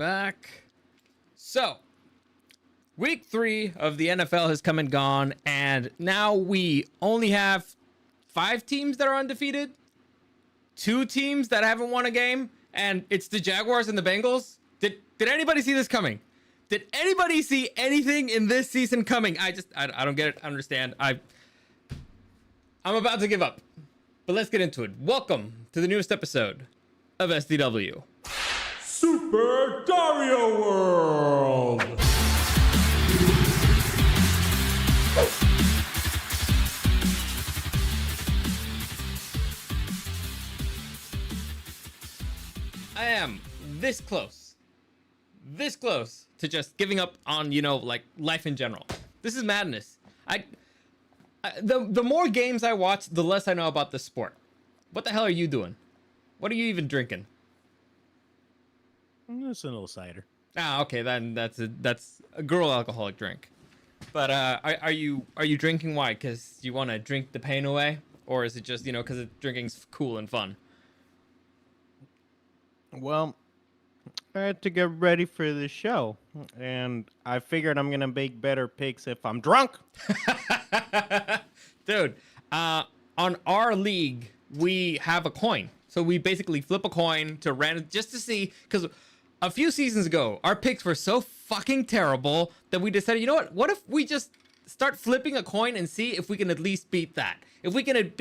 back. So, week 3 of the NFL has come and gone, and now we only have 5 teams that are undefeated, 2 teams that haven't won a game, and it's the Jaguars and the Bengals. Did anybody see this coming? Did anybody see anything in this season coming? I don't get it. I understand. I'm about to give up, but let's get into it. Welcome to the newest episode of SDW. Super Dario World! I am this close to just giving up on, like life in general. This is madness. The more games I watch, the less I know about the sport. What the hell are you doing? What are you even drinking? It's a little cider. Ah, okay, then that's a girl alcoholic drink. But are you drinking why? Because you want to drink the pain away, or is it just because drinking's cool and fun? Well, I had to get ready for the show, and I figured I'm gonna make better picks if I'm drunk. Dude, on our league, we have a coin. So we basically flip a coin to random just to see, because a few seasons ago, our picks were so fucking terrible that we decided, you know what? What if we just start flipping a coin and see if we can at least beat that? If we can at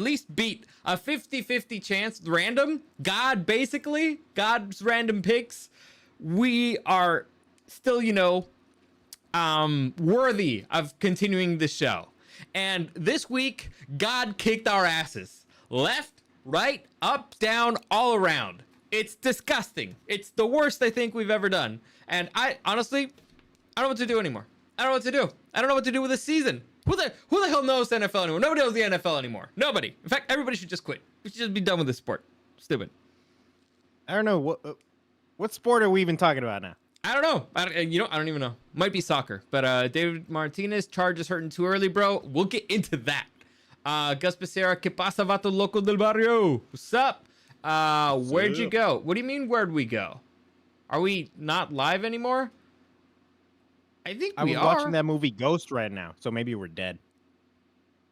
least beat a 50-50 chance random, God's random picks, we are still, worthy of continuing the show. And this week, God kicked our asses. Left, right, up, down, all around. It's disgusting. It's the worst I think we've ever done. And I honestly don't know what to do anymore. I don't know what to do. I don't know what to do with this season. Who the hell knows the NFL anymore? Nobody knows the NFL anymore. Nobody. In fact, everybody should just quit. We should just be done with this sport. Stupid. I don't know what sport are we even talking about now? I don't know. I don't even know. Might be soccer. But David Martinez, Chargers hurting too early, bro. We'll get into that. Gus Becerra, ¿Qué pasa, vato loco del barrio? What's up? Where'd you go? What do you mean, where'd we go? Are we not live anymore? I think we are. I'm watching that movie Ghost right now, so maybe we're dead.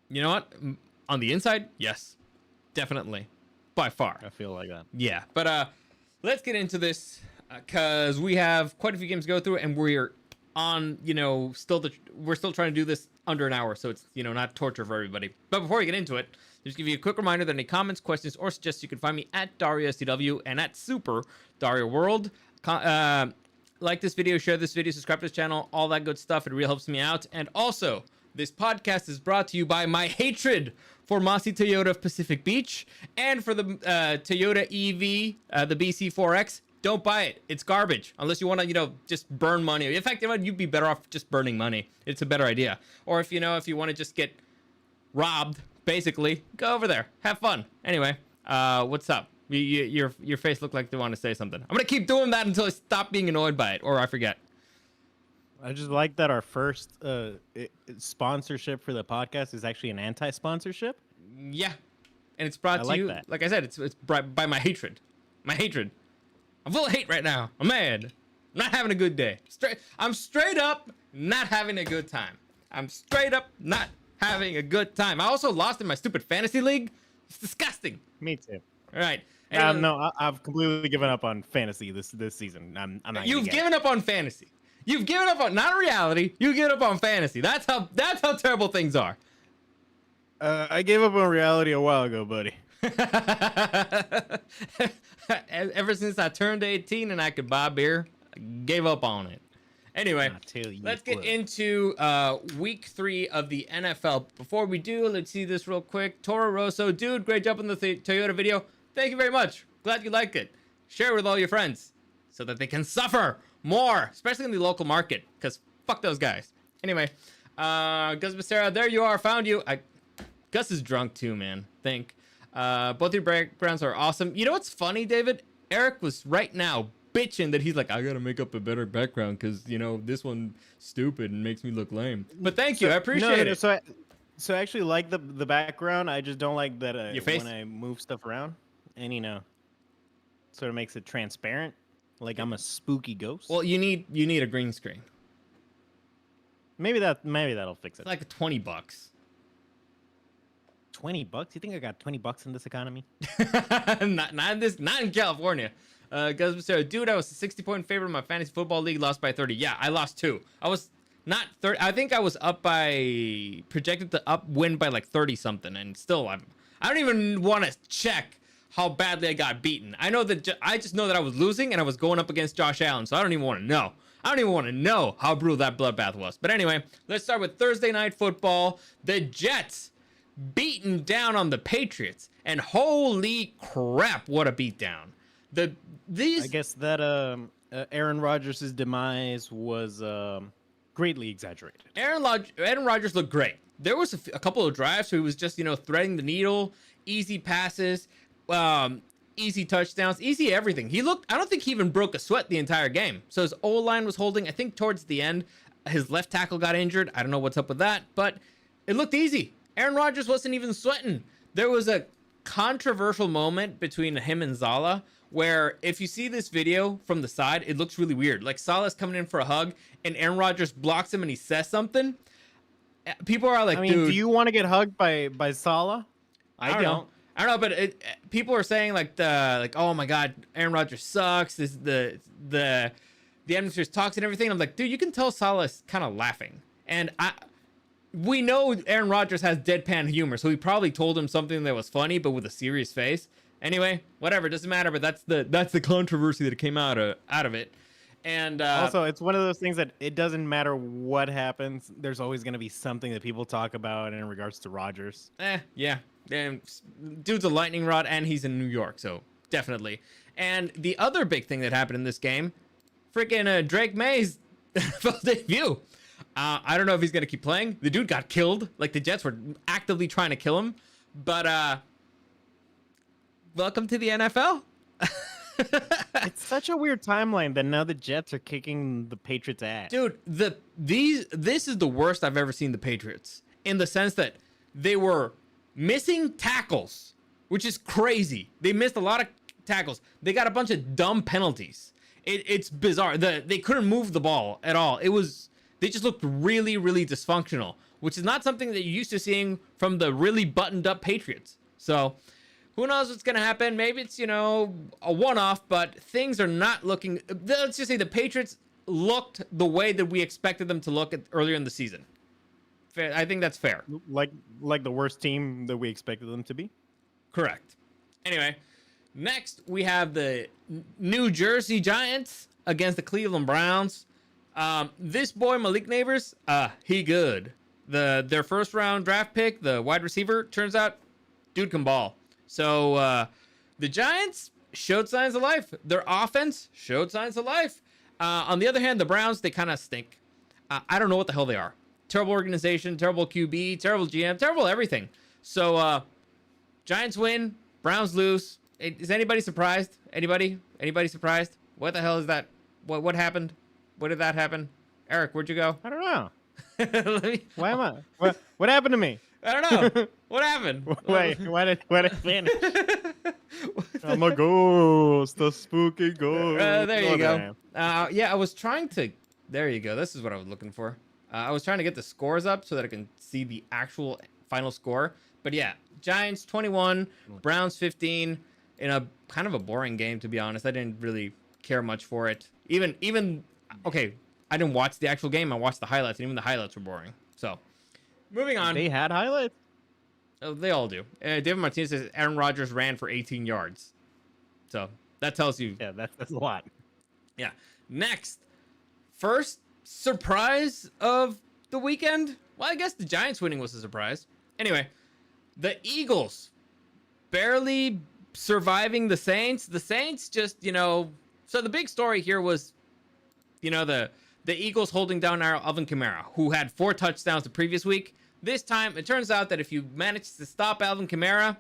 You know what? On the inside, yes. Definitely. By far. I feel like that. Yeah, but let's get into this, because we have quite a few games to go through, and we're on, we're still trying to do this under an hour, so it's, not torture for everybody. But before we get into it, just give you a quick reminder that any comments, questions, or suggestions, you can find me at Dario SDW and at Super Dario World. Like this video, share this video, subscribe to this channel, all that good stuff. It really helps me out. And also, this podcast is brought to you by my hatred for Massey Toyota of Pacific Beach and for the Toyota EV, the BC4X. Don't buy it. It's garbage. Unless you want to, just burn money. In fact, you'd be better off just burning money. It's a better idea. Or if you want to just get robbed, basically, go over there. Have fun. Anyway, what's up? Your face looked like you want to say something. I'm going to keep doing that until I stop being annoyed by it, or I forget. I just like that our first sponsorship for the podcast is actually an anti-sponsorship. Yeah. And it's brought to you, that. like I said, it's by my hatred. My hatred. I'm full of hate right now. I'm mad. I'm not having a good day. I'm straight up not having a good time. I'm straight up not having a good time. I also lost in my stupid fantasy league. It's disgusting. Me too. All right. Anyway, no, I've completely given up on fantasy this season. I'm not. You've given up on fantasy. You've given up on not reality. You give up on fantasy. That's how terrible things are. I gave up on reality a while ago, buddy. Ever since I turned 18 and I could buy beer, I gave up on it. Anyway, let's get into week 3 of the NFL. Before we do, let's see this real quick. Toro Rosso, dude, great job on the Toyota video. Thank you very much. Glad you liked it. Share it with all your friends so that they can suffer more, especially in the local market, because fuck those guys. Anyway, Gus Becerra, there you are. Found you. Gus is drunk too, man. Think. Both your backgrounds are awesome. You know what's funny, David? Eric was right now bitching that he's like, I gotta make up a better background because this one stupid and makes me look lame. But thank you, I appreciate it. So I actually like the background. I just don't like that your face? when I move stuff around, and sort of makes it transparent. Like I'm a spooky ghost. Well, you need a green screen. Maybe that'll fix it. It's like $20. $20? You think I got $20 in this economy? not in California. Dude, I was a 60-point favorite in my fantasy football league, lost by 30. Yeah, I lost 2. I was not 30. I think I was projected to win by like 30 something, and still I don't even want to check how badly I got beaten. I just know that I was losing and I was going up against Josh Allen, so I don't even want to know. I don't even want to know how brutal that bloodbath was. But anyway, let's start with Thursday Night Football. The Jets beaten down on the Patriots, and holy crap, what a beatdown. I guess that Aaron Rodgers' demise was greatly exaggerated. Aaron Rodgers looked great. There was a couple of drives where he was just, threading the needle, easy passes, easy touchdowns, easy everything. I don't think he even broke a sweat the entire game. So his O-line was holding. I think towards the end, his left tackle got injured. I don't know what's up with that, but it looked easy. Aaron Rodgers wasn't even sweating. There was a controversial moment between him and Zala where if you see this video from the side, it looks really weird. Like Salah's coming in for a hug and Aaron Rodgers blocks him and he says something. People are like, dude, do you want to get hugged by Salah? I don't know, but people are saying oh my God, Aaron Rodgers sucks. This the atmosphere's toxic and everything. I'm like, dude, you can tell Salah's kind of laughing. And we know Aaron Rodgers has deadpan humor, so he probably told him something that was funny, but with a serious face. Anyway, whatever, doesn't matter. But that's the controversy that came out of it. And also, it's one of those things that it doesn't matter what happens. There's always going to be something that people talk about in regards to Rodgers. Yeah. And dude's a lightning rod, and he's in New York, so definitely. And the other big thing that happened in this game, freaking Drake May's NFL debut. I don't know if he's going to keep playing. The dude got killed. Like, the Jets were actively trying to kill him. But welcome to the NFL. It's such a weird timeline that now the Jets are kicking the Patriots' ass. Dude, this is the worst I've ever seen the Patriots, in the sense that they were missing tackles, which is crazy. They missed a lot of tackles. They got a bunch of dumb penalties. It's bizarre. They couldn't move the ball at all. They just looked really, really dysfunctional, which is not something that you're used to seeing from the really buttoned up Patriots. So who knows what's going to happen? Maybe it's, a one-off, but things are not looking... Let's just say the Patriots looked the way that we expected them to look earlier in the season. Fair, I think that's fair. Like the worst team that we expected them to be? Correct. Anyway, next we have the New Jersey Giants against the Cleveland Browns. This boy, Malik Neighbors, he good. Their first round draft pick, the wide receiver, turns out dude can ball. So the Giants showed signs of life. Their offense showed signs of life. On the other hand, the Browns, they kind of stink. I don't know what the hell they are. Terrible organization, terrible QB, terrible GM, terrible everything. So Giants win, Browns lose. Is anybody surprised? Anybody surprised? What the hell is that? What happened? What did that happen? Eric, where'd you go? I don't know. Why am I? What happened to me? I don't know. What happened? Wait, why did it vanish? I'm a ghost, a spooky ghost. There you go. Yeah, I was trying to... There you go. This is what I was looking for. I was trying to get the scores up so that I can see the actual final score. But yeah, Giants 21, Browns 15, in a kind of a boring game, to be honest. I didn't really care much for it. Even okay, I didn't watch the actual game. I watched the highlights, and even the highlights were boring. So, moving on. They had highlights? Oh, they all do. David Martinez says Aaron Rodgers ran for 18 yards. So, that tells you. Yeah, that's a lot. Yeah. Next, first surprise of the weekend. Well, I guess the Giants winning was a surprise. Anyway, the Eagles barely surviving the Saints. The Saints just, so the big story here was, the Eagles holding down Alvin Kamara, who had 4 touchdowns the previous week. This time, it turns out that if you manage to stop Alvin Kamara,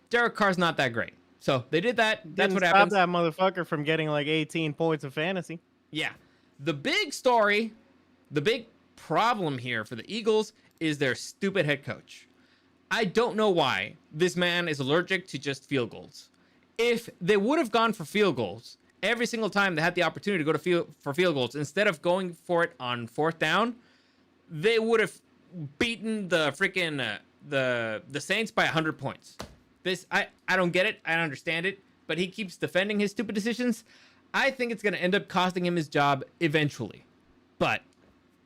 Derek Carr's not that great. So they did that. That's what happens. Stop that motherfucker from getting like 18 points of fantasy. Yeah. The big story, the big problem here for the Eagles is their stupid head coach. I don't know why this man is allergic to just field goals. If they would have gone for field goals every single time they had the opportunity to go to field goals, instead of going for it on 4th down, they would have beaten the freaking the Saints by 100 points. I don't get it. I don't understand it. But he keeps defending his stupid decisions. I think it's going to end up costing him his job eventually. But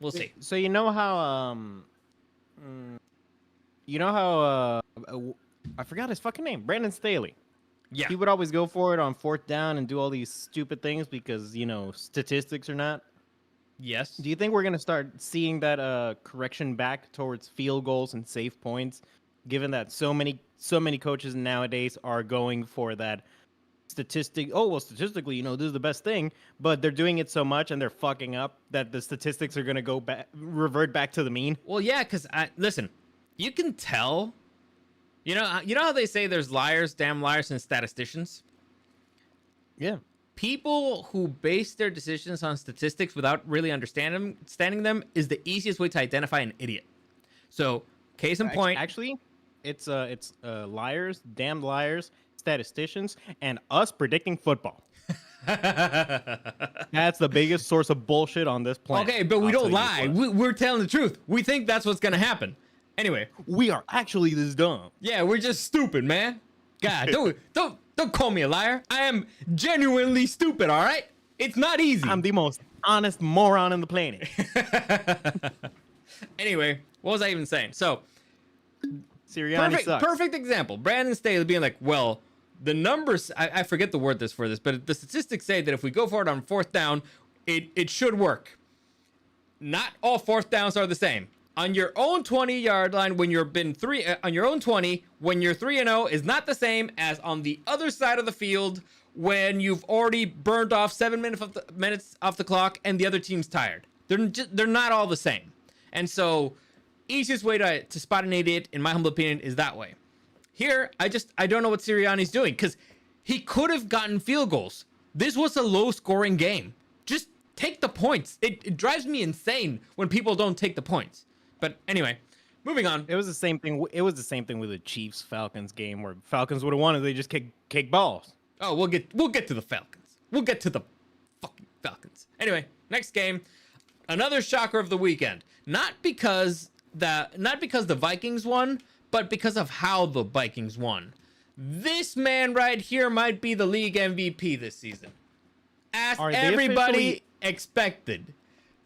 we'll see. So you know how I forgot his fucking name, Brandon Staley. Yeah. He would always go for it on 4th down and do all these stupid things because, statistics or not. Yes. Do you think we're going to start seeing that correction back towards field goals and safe points, given that so many coaches nowadays are going for that statistic? Oh, well, statistically, this is the best thing, but they're doing it so much and they're fucking up that the statistics are going to go back, revert back to the mean. Well, yeah, because listen, you can tell. You know how they say there's liars, damn liars, and statisticians? Yeah. People who base their decisions on statistics without really understanding them is the easiest way to identify an idiot. So, case in point. Actually, it's liars, damned liars, statisticians, and us predicting football. That's the biggest source of bullshit on this planet. Okay, but we don't lie. We're telling the truth. We think that's what's going to happen. Anyway. We are actually this dumb. Yeah, we're just stupid, man. God, don't call me a liar. I am genuinely stupid, all right? It's not easy. I'm the most honest moron on the planet. Anyway, what was I even saying? So, Sirianni sucks. Perfect example. Brandon Staley being like, well, the numbers, I forget the word for this, but the statistics say that if we go for it on 4th down, it should work. Not all 4th downs are the same. On your own 20-yard line, when you've been on your own 20, when you're 3-0, is not the same as on the other side of the field when you've already burned off 7 minutes off the clock and the other team's tired. They're not all the same. And so, easiest way to spot an idiot, in my humble opinion, is that way. Here, I don't know what Sirianni's doing, because he could have gotten field goals. This was a low-scoring game. Just take the points. It drives me insane when people don't take the points. But anyway, moving on. It was the same thing. It was the same thing with the Chiefs Falcons game, where Falcons would have won if they just kick balls. Oh, we'll get to the Falcons. We'll get to the fucking Falcons. Anyway, next game, another shocker of the weekend. Not because the Vikings won, but because of how the Vikings won. This man right here might be the league MVP this season, as everybody expected.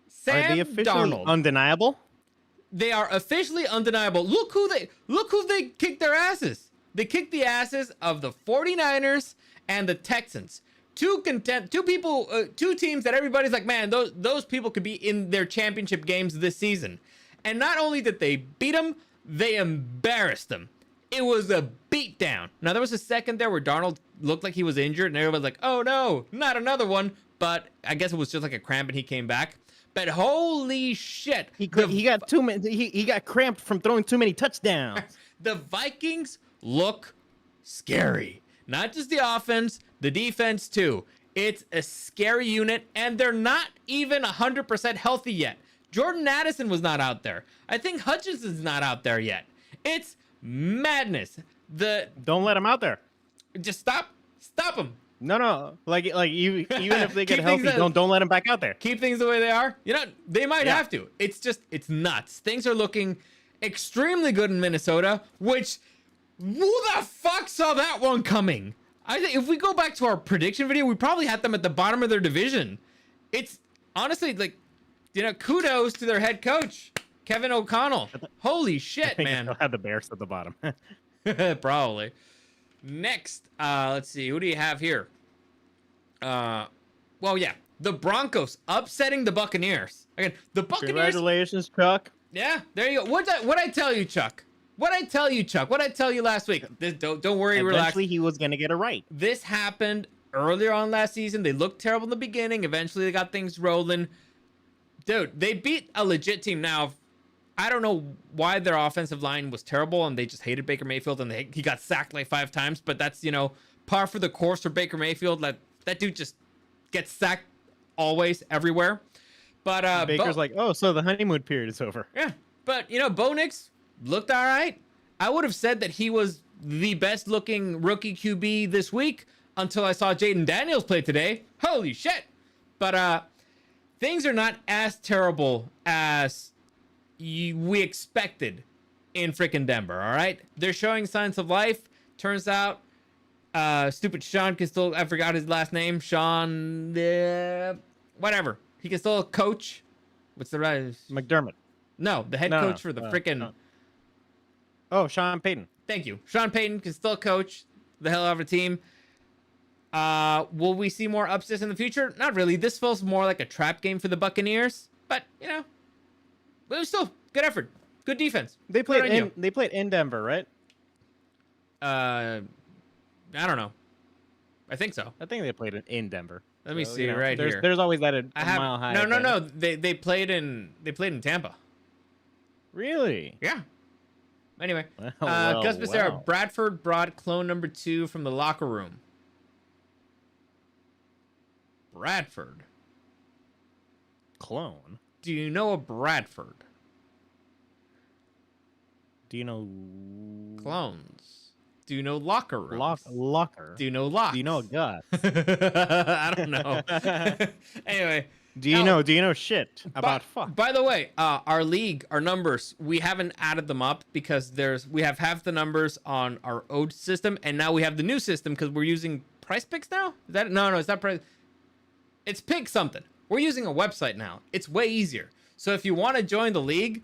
Sam Are they officially Darnold. undeniable? They are officially undeniable. Look who they kicked their asses. They kicked the asses of the 49ers and the Texans. Two teams that everybody's like, man, those people could be in their championship games this season. And not only did they beat them, they embarrassed them. It was a beatdown. Now, there was a second there where Darnold looked like he was injured, and everybody's like, oh no, not another one. But I guess it was just like a cramp and he came back. But holy shit. He got too many. He got cramped from throwing too many touchdowns. The Vikings look scary. Not just the offense, the defense too. It's a scary unit, and they're not even 100% healthy yet. Jordan Addison was not out there. I think Hutchinson's not out there yet. It's madness. Don't let him out there. Just stop him. No. Like even if they get healthy, don't let him back out there. Keep things the way they are. They might have to. It's nuts. Things are looking extremely good in Minnesota, which, who the fuck saw that one coming? I think if we go back to our prediction video, we probably had them at the bottom of their division. It's honestly like, kudos to their head coach, Kevin O'Connell. Holy shit, man. They'll have the Bears at the bottom. Probably. Next, let's see. Who do you have here? The Broncos upsetting the Buccaneers. Again, the Buccaneers. Congratulations, Chuck. Yeah, there you go. What'd I tell you, Chuck? What'd I tell you last week? Don't worry, relax. Eventually, he was gonna get it right. This happened earlier on last season. They looked terrible in the beginning. Eventually, they got things rolling. Dude, they beat a legit team. Now, I don't know why their offensive line was terrible and they just hated Baker Mayfield and he got sacked like 5 times. But that's, par for the course for Baker Mayfield. That dude just gets sacked always, everywhere. But Baker's like, oh, so the honeymoon period is over. Yeah, but Bo Nix looked all right. I would have said that he was the best looking rookie QB this week until I saw Jaden Daniels play today. Holy shit. But things are not as terrible as we expected in freaking Denver, all right? They're showing signs of life. Turns out, stupid Sean can still, I forgot his last name. Sean, whatever. He can still coach. What's the right? McDermott. No, the head coach for the freaking. Oh, Sean Payton. Thank you. Sean Payton can still coach the hell out of a team. Will we see more upsets in the future? Not really. This feels more like a trap game for the Buccaneers. But, you know, it was still good effort. Good defense. They played in Denver, right? I don't know. I think so. I think they played in Denver. Let me see you know, right there's, here. There's always that a mile high. No. They played in Tampa. Really? Yeah. Anyway, Well, Gus Becerra, wow. Bradford brought clone number 2 from the locker room. Bradford. Clone. Do you know a Bradford? Do you know Clones. Do you know locker rooms? locker? Do you know locks? Do you know a Gus? I don't know. Anyway. Do you know shit about fuck? By the way, our league, our numbers, we haven't added them up because we have half the numbers on our old system, and now we have the new system because we're using Price Picks now. Is that no? It's not Price. It's Pick something. We're using a website now. It's way easier. So if you want to join the league,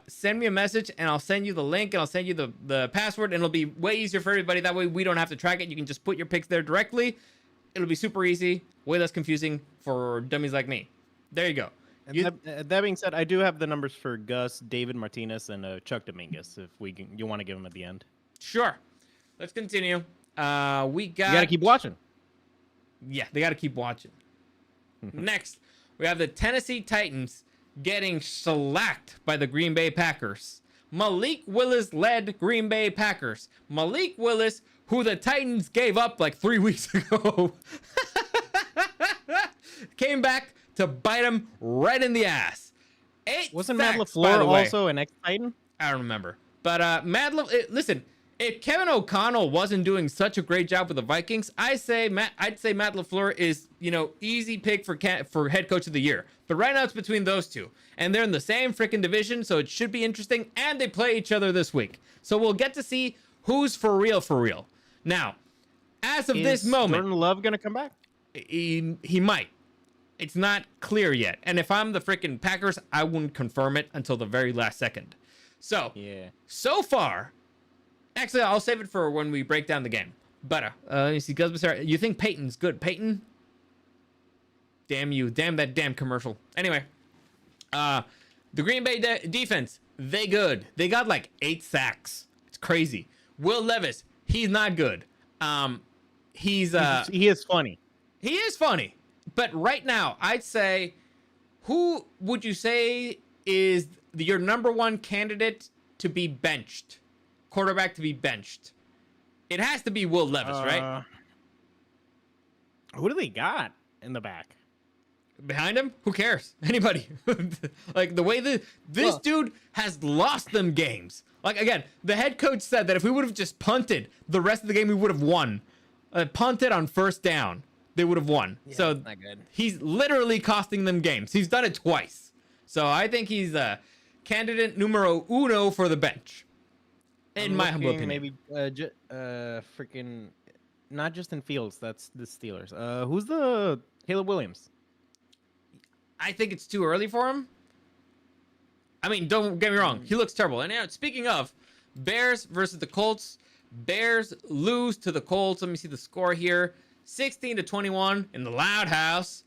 send me a message and I'll send you the link and I'll send you the password, and it'll be way easier for everybody. That way we don't have to track it. You can just put your picks there directly. It'll be super easy, way less confusing for dummies like me. There you go. That being said, I do have the numbers for Gus, David Martinez, and Chuck Dominguez. If you want to give them at the end. Sure. Let's continue. We got. You gotta keep watching. Yeah, they gotta keep watching. Next, we have the Tennessee Titans getting shellacked by the Green Bay Packers. Malik Willis led Green Bay Packers. Malik Willis, who the Titans gave up like 3 weeks ago, came back to bite him right in the ass. Wasn't Matt LaFleur also an ex-Titan? I don't remember. But listen, if Kevin O'Connell wasn't doing such a great job with the Vikings, I'd say Matt LaFleur is, easy pick for head coach of the year. But right now it's between those two, and they're in the same freaking division, so it should be interesting. And they play each other this week, so we'll get to see who's for real. Now, as of this moment, Jordan Love gonna come back? He might. It's not clear yet. And if I'm the freaking Packers, I wouldn't confirm it until the very last second. So, so far, actually, I'll save it for when we break down the game. But, let me see. Gus Becerra, you think Peyton's good? Peyton? Damn you. Damn that damn commercial. Anyway, the Green Bay defense, they good. They got like 8 sacks. It's crazy. Will Levis, he's not good. He is funny. He is funny. But right now, I'd say, who would you say is your number one candidate to be benched? Quarterback to be benched. It has to be Will Levis, right? Who do they got in the back? Behind him? Who cares? Anybody. Like, the way this dude has lost them games. Like, again, the head coach said that if we would have just punted the rest of the game, we would have won. Punted on first down, they would have won. Yeah, so not good. He's literally costing them games. He's done it twice. So I think he's candidate numero uno for the bench. In my humble opinion. Maybe freaking not Justin Fields. That's the Steelers. Who's the Caleb Williams? I think it's too early for him. I mean, don't get me wrong. He looks terrible. And speaking of, Bears versus the Colts. Bears lose to the Colts. Let me see the score here. 16-21 in the Loud House.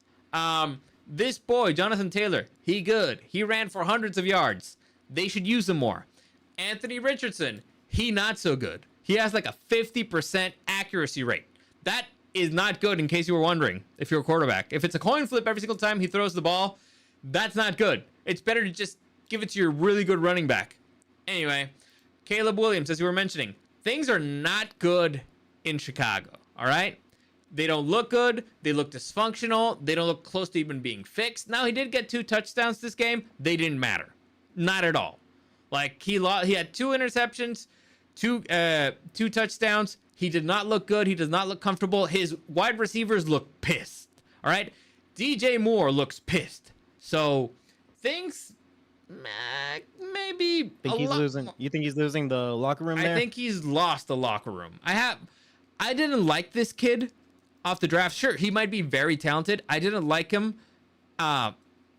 This boy, Jonathan Taylor, he good. He ran for hundreds of yards. They should use him more. Anthony Richardson, he not so good. He has like a 50% accuracy rate. That is not good, in case you were wondering, if you're a quarterback. If it's a coin flip every single time he throws the ball, that's not good. It's better to just give it to your really good running back. Anyway, Caleb Williams, as you were mentioning, things are not good in Chicago, all right? They don't look good. They look dysfunctional. They don't look close to even being fixed. Now, he did get 2 touchdowns this game. They didn't matter. Not at all. Like, he had 2 interceptions, two touchdowns. He did not look good. He does not look comfortable. His wide receivers look pissed. All right. DJ Moore looks pissed. So things maybe Think he's losing. You think he's losing the locker room there? I think he's lost the locker room. I didn't like this kid off the draft. Sure, he might be very talented. I didn't like him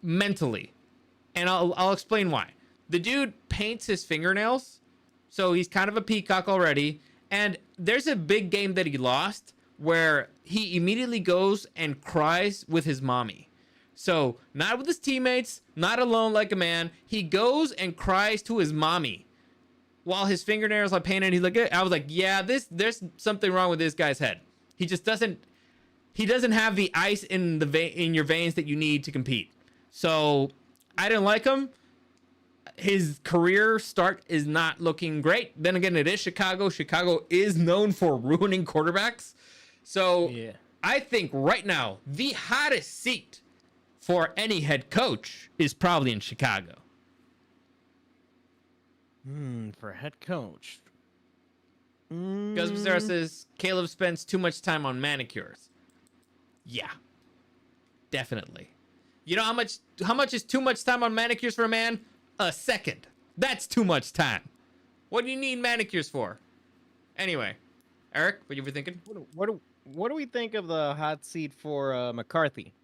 mentally. And I'll explain why. The dude paints his fingernails, so he's kind of a peacock already. And there's a big game that he lost where he immediately goes and cries with his mommy. So not with his teammates, not alone like a man. He goes and cries to his mommy while his fingernails are painted. He's like, I was like, yeah, there's something wrong with this guy's head. He just doesn't have the ice in in your veins that you need to compete. So I didn't like him. His career start is not looking great. Then again, it is Chicago. Chicago is known for ruining quarterbacks. So yeah. I think right now, the hottest seat for any head coach is probably in Chicago. For head coach. Gus Becerra says, Caleb spends too much time on manicures. Yeah, definitely. You know how much is too much time on manicures for a man? A second. That's too much time. What do you need manicures for? Anyway, Eric, what you were thinking? What do we think of the hot seat for McCarthy?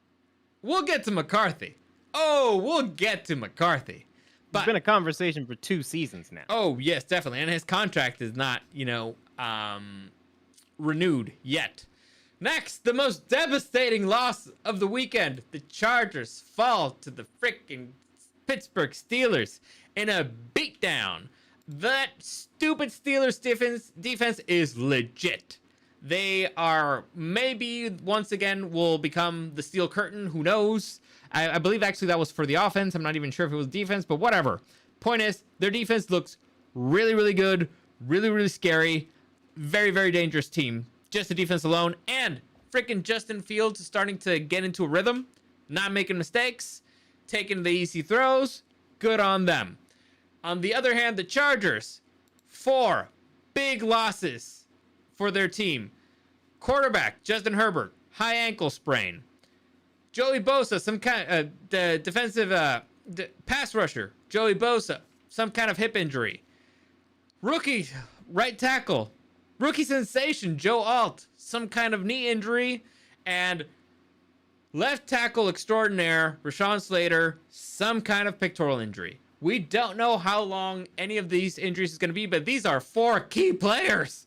We'll get to McCarthy. Oh, we'll get to McCarthy. But it's been a conversation for 2 seasons now. Oh, yes, definitely. And his contract is not, renewed yet. Next, the most devastating loss of the weekend. The Chargers fall to the freaking Pittsburgh Steelers in a beatdown. That stupid Steelers defense is legit. They are maybe once again will become the steel curtain. Who knows? I believe actually that was for the offense. I'm not even sure if it was defense, but whatever. Point is, their defense looks really, really good. Really, really scary. Very, very dangerous team. Just the defense alone. And freaking Justin Fields is starting to get into a rhythm. Not making mistakes. Taking the easy throws. Good on them. On the other hand, the Chargers. 4 big losses for their team. Quarterback, Justin Herbert. High ankle sprain. Joey Bosa, some kind of defensive pass rusher. Joey Bosa, some kind of hip injury. Rookie right tackle. Rookie sensation, Joe Alt, some kind of knee injury. And left tackle extraordinaire, Rashawn Slater, some kind of pectoral injury. We don't know how long any of these injuries is going to be, but these are 4 key players.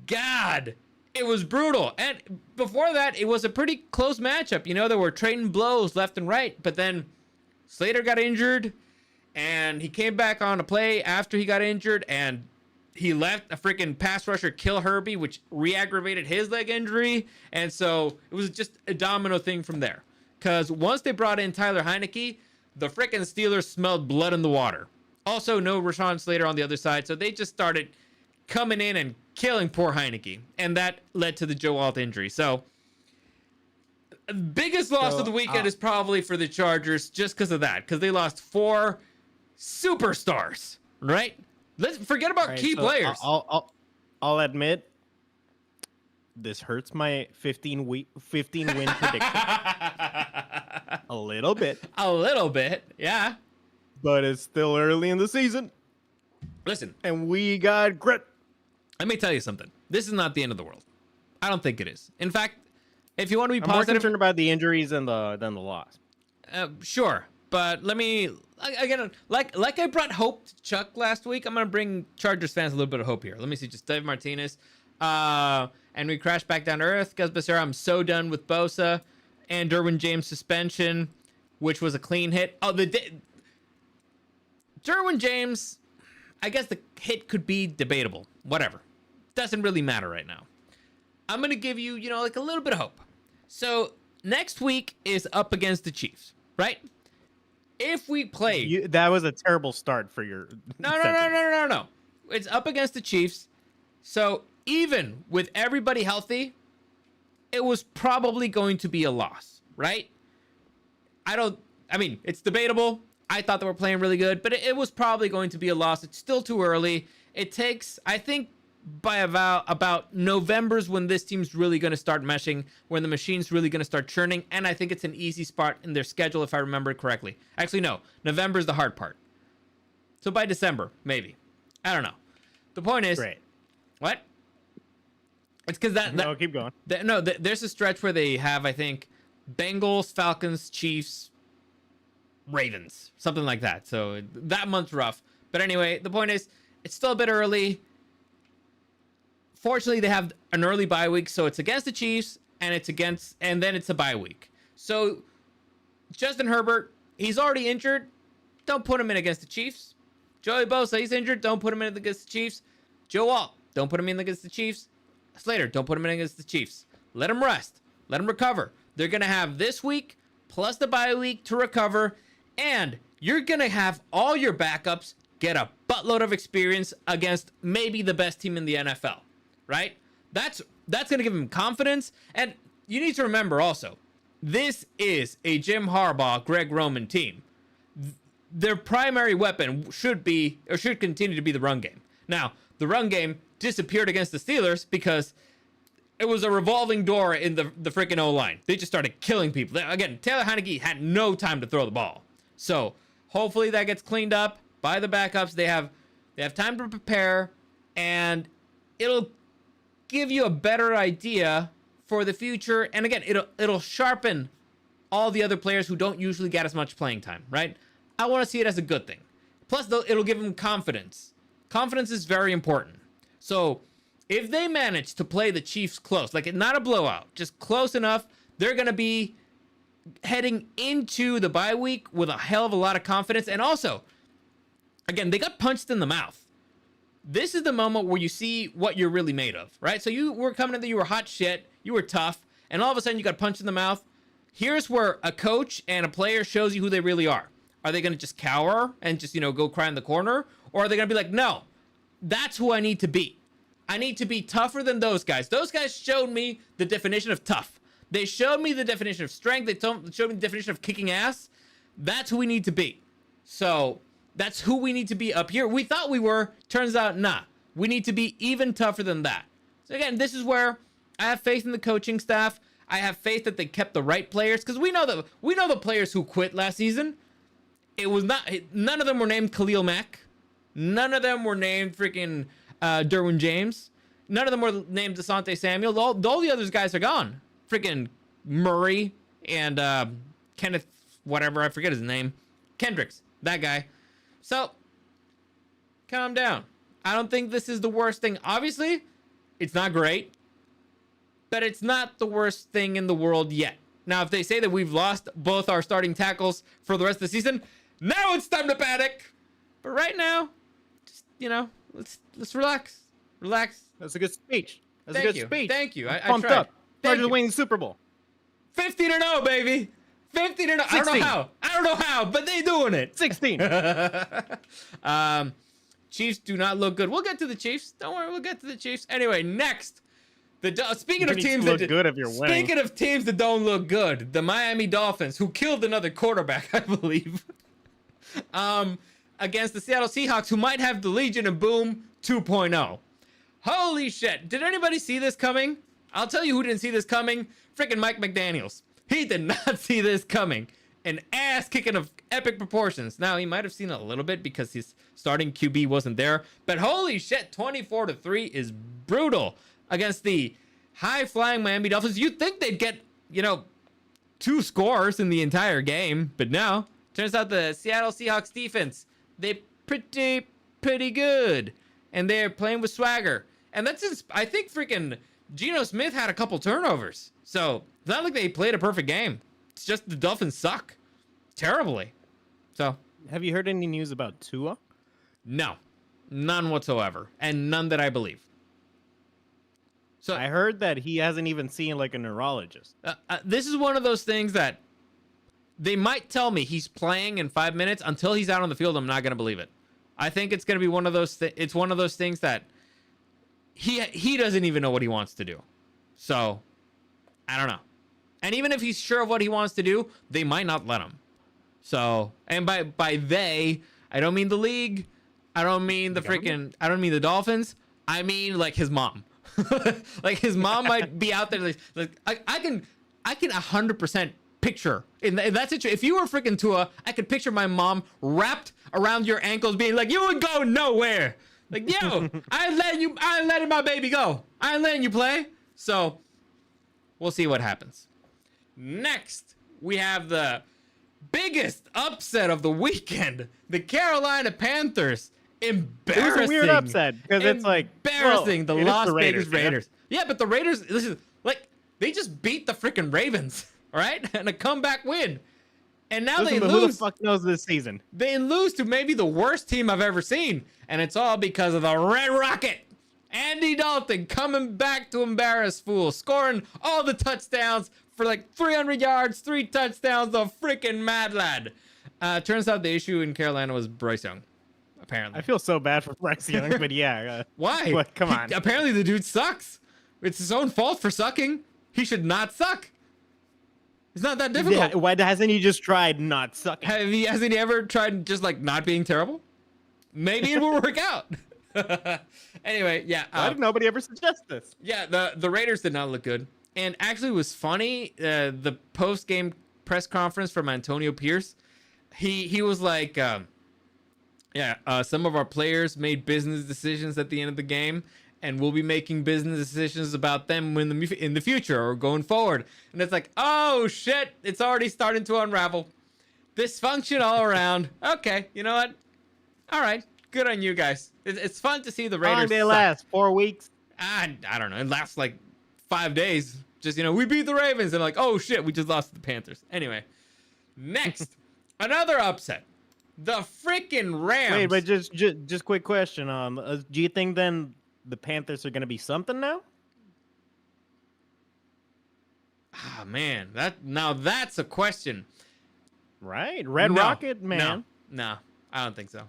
God, it was brutal. And before that, it was a pretty close matchup. There were trading blows left and right, but then Slater got injured, and he came back on a play after he got injured, and he let a freaking pass rusher kill Herbie, which re-aggravated his leg injury. And so it was just a domino thing from there. Because once they brought in Tyler Heineke, the freaking Steelers smelled blood in the water. Also, no Rashawn Slater on the other side. So they just started coming in and killing poor Heineke. And that led to the Joe Alt injury. So biggest loss of the weekend is probably for the Chargers just because of that. Because they lost 4 superstars, right? Let's forget about key players. I'll admit, this hurts my 15 win prediction. A little bit. A little bit, yeah. But it's still early in the season. Listen. And we got grit. Let me tell you something. This is not the end of the world. I don't think it is. In fact, if you want to be I'm positive... more concerned about the injuries than the loss. Sure. But let me... Again, like I brought hope to Chuck last week, I'm going to bring Chargers fans a little bit of hope here. Let me see. Just Dave Martinez. And we crash back down to earth. Gus Becerra, I'm so done with Bosa and Derwin James suspension, which was a clean hit. Oh, Derwin James, I guess the hit could be debatable. Whatever. Doesn't really matter right now. I'm going to give you, like a little bit of hope. So next week is up against the Chiefs, right? If we play... that was a terrible start for your... No. It's up against the Chiefs. So even with everybody healthy, it was probably going to be a loss, right? It's debatable. I thought they were playing really good, but it was probably going to be a loss. It's still too early. It takes, I think, by about November's when this team's really going to start meshing, when the machine's really going to start churning, and I think it's an easy spot in their schedule if I remember it correctly. Actually, no, November's the hard part. So by December, maybe. I don't know. The point is, Great. What? It's because No, keep going. there's a stretch where they have, I think, Bengals, Falcons, Chiefs, Ravens, something like that. So that month's rough. But anyway, the point is, it's still a bit early. Fortunately, they have an early bye week, so it's against the Chiefs, and then it's a bye week. So Justin Herbert, he's already injured. Don't put him in against the Chiefs. Joey Bosa, he's injured. Don't put him in against the Chiefs. Joe Walt, don't put him in against the Chiefs. Slater, don't put him in against the Chiefs. Let him rest. Let him recover. They're going to have this week plus the bye week to recover, and you're going to have all your backups get a buttload of experience against maybe the best team in the NFL, right? That's going to give him confidence, and you need to remember also, this is a Jim Harbaugh, Greg Roman team. Their primary weapon should continue to be the run game. Now, the run game disappeared against the Steelers because it was a revolving door in the freaking O-line. They just started killing people. Again, Taylor Heineke had no time to throw the ball. So hopefully that gets cleaned up by the backups. They have time to prepare, and it'll give you a better idea for the future. And again, it'll sharpen all the other players who don't usually get as much playing time, right? I want to see it as a good thing. Plus, it'll give them confidence. Confidence is very important. So if they manage to play the Chiefs close, like not a blowout, just close enough, they're going to be heading into the bye week with a hell of a lot of confidence. And also, again, they got punched in the mouth. This is the moment where you see what you're really made of, right? So you were coming in there, you were hot shit, you were tough, and all of a sudden you got punched in the mouth. Here's where a coach and a player shows you who they really are. Are they going to just cower and just, go cry in the corner? Or are they going to be like, no, that's who I need to be. I need to be tougher than those guys. Those guys showed me the definition of tough. They showed me the definition of strength. They showed me the definition of kicking ass. That's who we need to be. So that's who we need to be up here. We thought we were. Turns out, nah. We need to be even tougher than that. So again, this is where I have faith in the coaching staff. I have faith that they kept the right players, because we know the players who quit last season. None of them were named Khalil Mack. None of them were named freaking Derwin James. None of them were named Asante Samuel. All the other guys are gone. Freaking Murray and Kenneth, whatever, I forget his name. Kendricks, that guy. So, calm down. I don't think this is the worst thing. Obviously, it's not great, but it's not the worst thing in the world yet. Now, if they say that we've lost both our starting tackles for the rest of the season, now it's time to panic. But right now, just, let's relax. Relax. That's a good speech. That's a Thank good you. speech. Thank you. I Pumped tried. up. Thank Chargers you. winning the Super Bowl. 50-0, baby. 50-0. I don't know how, but they doing it. 16. Chiefs do not look good. We'll get to the Chiefs. Don't worry, we'll get to the Chiefs. Anyway, next. Speaking of teams that good if you're winning. Speaking of teams that don't look good, the Miami Dolphins, who killed another quarterback, I believe, against the Seattle Seahawks, who might have the Legion of Boom 2.0. Holy shit. Did anybody see this coming? I'll tell you who didn't see this coming. Freaking Mike McDaniels. He did not see this coming. An ass kicking of epic proportions. Now, he might have seen it a little bit because his starting QB wasn't there. But holy shit, 24-3 is brutal against the high-flying Miami Dolphins. You'd think they'd get, 2 scores in the entire game. But no. Turns out the Seattle Seahawks defense, they're pretty good. And they're playing with swagger. And that's just, I think freaking Geno Smith had a couple turnovers. So it's not like they played a perfect game. It's just the Dolphins suck terribly. So Have you heard any news about Tua? no, none whatsoever. And none that I believe. So I heard that he hasn't even seen like a neurologist. this is one of those things that they might tell me he's playing in 5 minutes. Until he's out on the field, I'm not going to believe it. I think it's going to be one of those it's one of those things that he doesn't even know what he wants to do. So I don't know. And even if he's sure of what he wants to do, they might not let him. So, and by they, I don't mean the league. I don't mean I don't mean the Dolphins. I mean like his mom. Like his mom might be out there. Like I can 100% picture in that situation. If you were freaking Tua, I could picture my mom wrapped around your ankles, being like, "You would go nowhere." Like, yo, I ain't letting my baby go. I ain't letting you play. So we'll see what happens. Next, we have the biggest upset of the weekend: the Carolina Panthers. Embarrassing. It was a weird upset because it's like embarrassing. well, The Las Vegas yeah. Raiders. Yeah, but the Raiders, listen, like they just beat the freaking Ravens, all right, and a comeback win. And now Listen, they but lose. Who the fuck knows this season? They lose to maybe the worst team I've ever seen, and it's all because of the Red Rocket. Andy Dalton coming back to embarrass fools, scoring all the touchdowns for like 300 yards, 3 touchdowns. The freaking mad lad. Turns out the issue in Carolina was Bryce Young. Apparently. I feel so bad for Bryce Young, but yeah. Why? What? Come on. Apparently the dude sucks. It's his own fault for sucking. He should not suck. It's not that difficult. Yeah, why hasn't he just tried not sucking? Hasn't he ever tried just like not being terrible? Maybe it will work out. Anyway, yeah. Why did nobody ever suggest this? Yeah, the Raiders did not look good. And actually it was funny, the post-game press conference from Antonio Pierce, he was like, some of our players made business decisions at the end of the game, and we'll be making business decisions about them in the future or going forward. And it's like, oh shit, it's already starting to unravel. Dysfunction all around. Okay, you know what? All right, good on you guys. It's fun to see the Raiders. How long they suck. last? 4 weeks? I don't know. It lasts like 5 days. Just, we beat the Ravens and like, oh shit, we just lost to the Panthers. Anyway, next, another upset. The freaking Rams. Wait, but just quick question. Do you think then the Panthers are going to be something now? Ah, man, that's a question. Right, Red No, Rocket, man. No, I don't think so.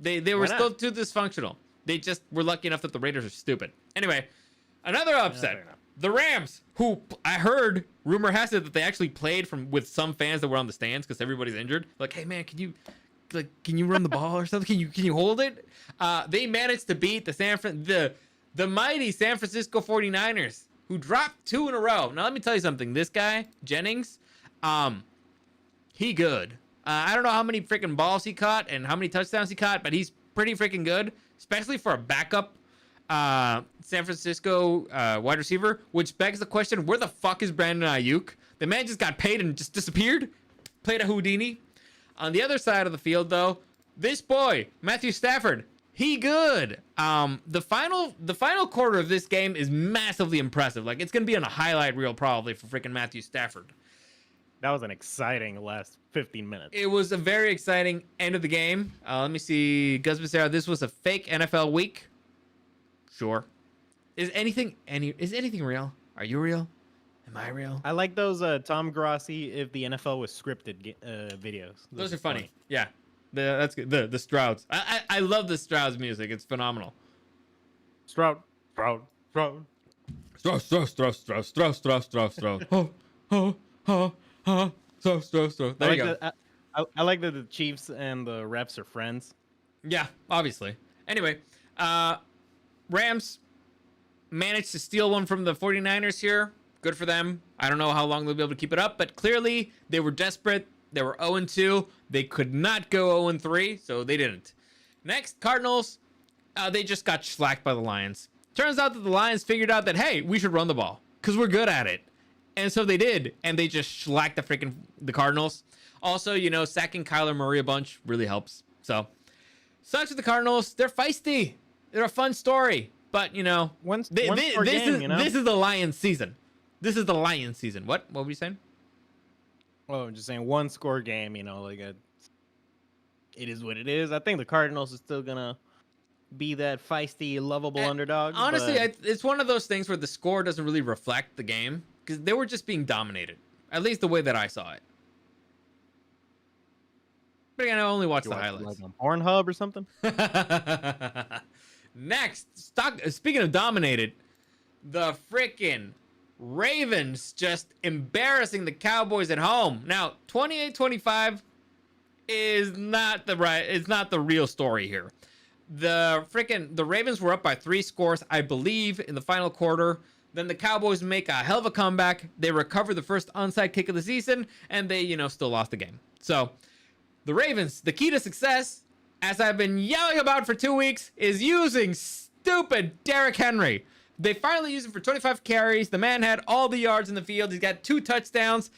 They were Why not? still too dysfunctional. They just were lucky enough that the Raiders are stupid. Anyway, another upset. fair enough. The Rams, who I heard, rumor has it that they actually played with some fans that were on the stands because everybody's injured. Like, hey man, can you run the ball or something? Can you hold it? They managed to beat the mighty San Francisco 49ers, who dropped 2 in a row. Now let me tell you something. This guy Jennings, he good. I don't know how many freaking balls he caught and how many touchdowns he caught, but he's pretty freaking good, especially for a backup San Francisco wide receiver, which begs the question, where the fuck is Brandon Ayuk? The man just got paid and just disappeared. Played a Houdini. On the other side of the field, though, this boy, Matthew Stafford, he good. The final quarter of this game is massively impressive. Like, it's going to be on a highlight reel probably for freaking Matthew Stafford. That was an exciting last 15 minutes. It was a very exciting end of the game. Let me see. Gus Becerra, this was a fake NFL week. Sure. Is anything real? Are you real? Am I real? I like those Tom Grossi if the NFL was scripted videos. Those are funny. Yeah. That's good. The Strouds. I love the Strouds music. It's phenomenal. Stroud. Stroud. There you go. I like that the Chiefs and the refs are friends. Yeah, obviously. Anyway, Rams managed to steal one from the 49ers here. Good for them. I don't know how long they'll be able to keep it up, but clearly they were desperate. They were 0-2. They could not go 0-3, so they didn't. Next, Cardinals. They just got shellacked by the Lions. Turns out that the Lions figured out that, hey, we should run the ball because we're good at it. And so they did, and they just shellacked the Cardinals. Also, sacking Kyler Murray a bunch really helps. So, sucks with the Cardinals. They're feisty. They're a fun story. But, This is the Lions season. This is the Lions season. What were you saying? Oh, I'm just saying 1-score game, it is what it is. I think the Cardinals is still going to be that feisty, lovable underdog. Honestly, it's one of those things where the score doesn't really reflect the game because they were just being dominated, at least the way that I saw it. But again, I only watched the highlights. Like on Pornhub or something? Next, speaking of dominated, the freaking Ravens just embarrassing the Cowboys at home. Now, 28-25 is not the real story here. The Ravens were up by 3 scores, I believe, in the final quarter. Then the Cowboys make a hell of a comeback. They recover the first onside kick of the season, and they, still lost the game. So the Ravens, the key to success, as I've been yelling about for 2 weeks, is using stupid Derrick Henry. They finally used him for 25 carries. The man had all the yards in the field. He's got 2 touchdowns,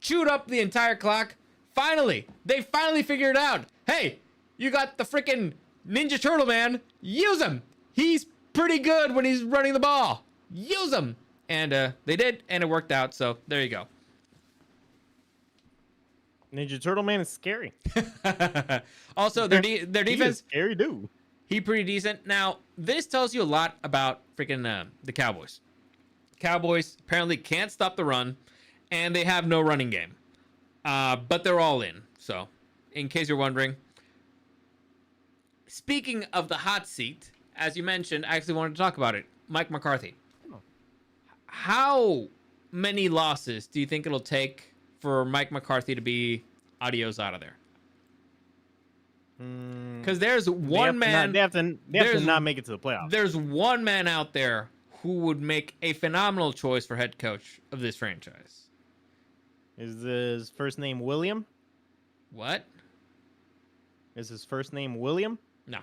chewed up the entire clock. They finally figured it out. Hey, you got the freaking Ninja Turtle man. Use him. He's pretty good when he's running the ball. Use him. And they did, and it worked out. So there you go. Ninja Turtle man is scary. Also, their defense. He is scary dude. He pretty decent. Now, this tells you a lot about freaking the Cowboys. Cowboys apparently can't stop the run, and they have no running game. But they're all in. So, in case you're wondering. Speaking of the hot seat, as you mentioned, I actually wanted to talk about it. Mike McCarthy. How many losses do you think it'll take for Mike McCarthy to be adios out of there? Because there's one man. They have to not make it to the playoffs. There's one man out there who would make a phenomenal choice for head coach of this franchise. Is his first name William? What? Is his first name William? No.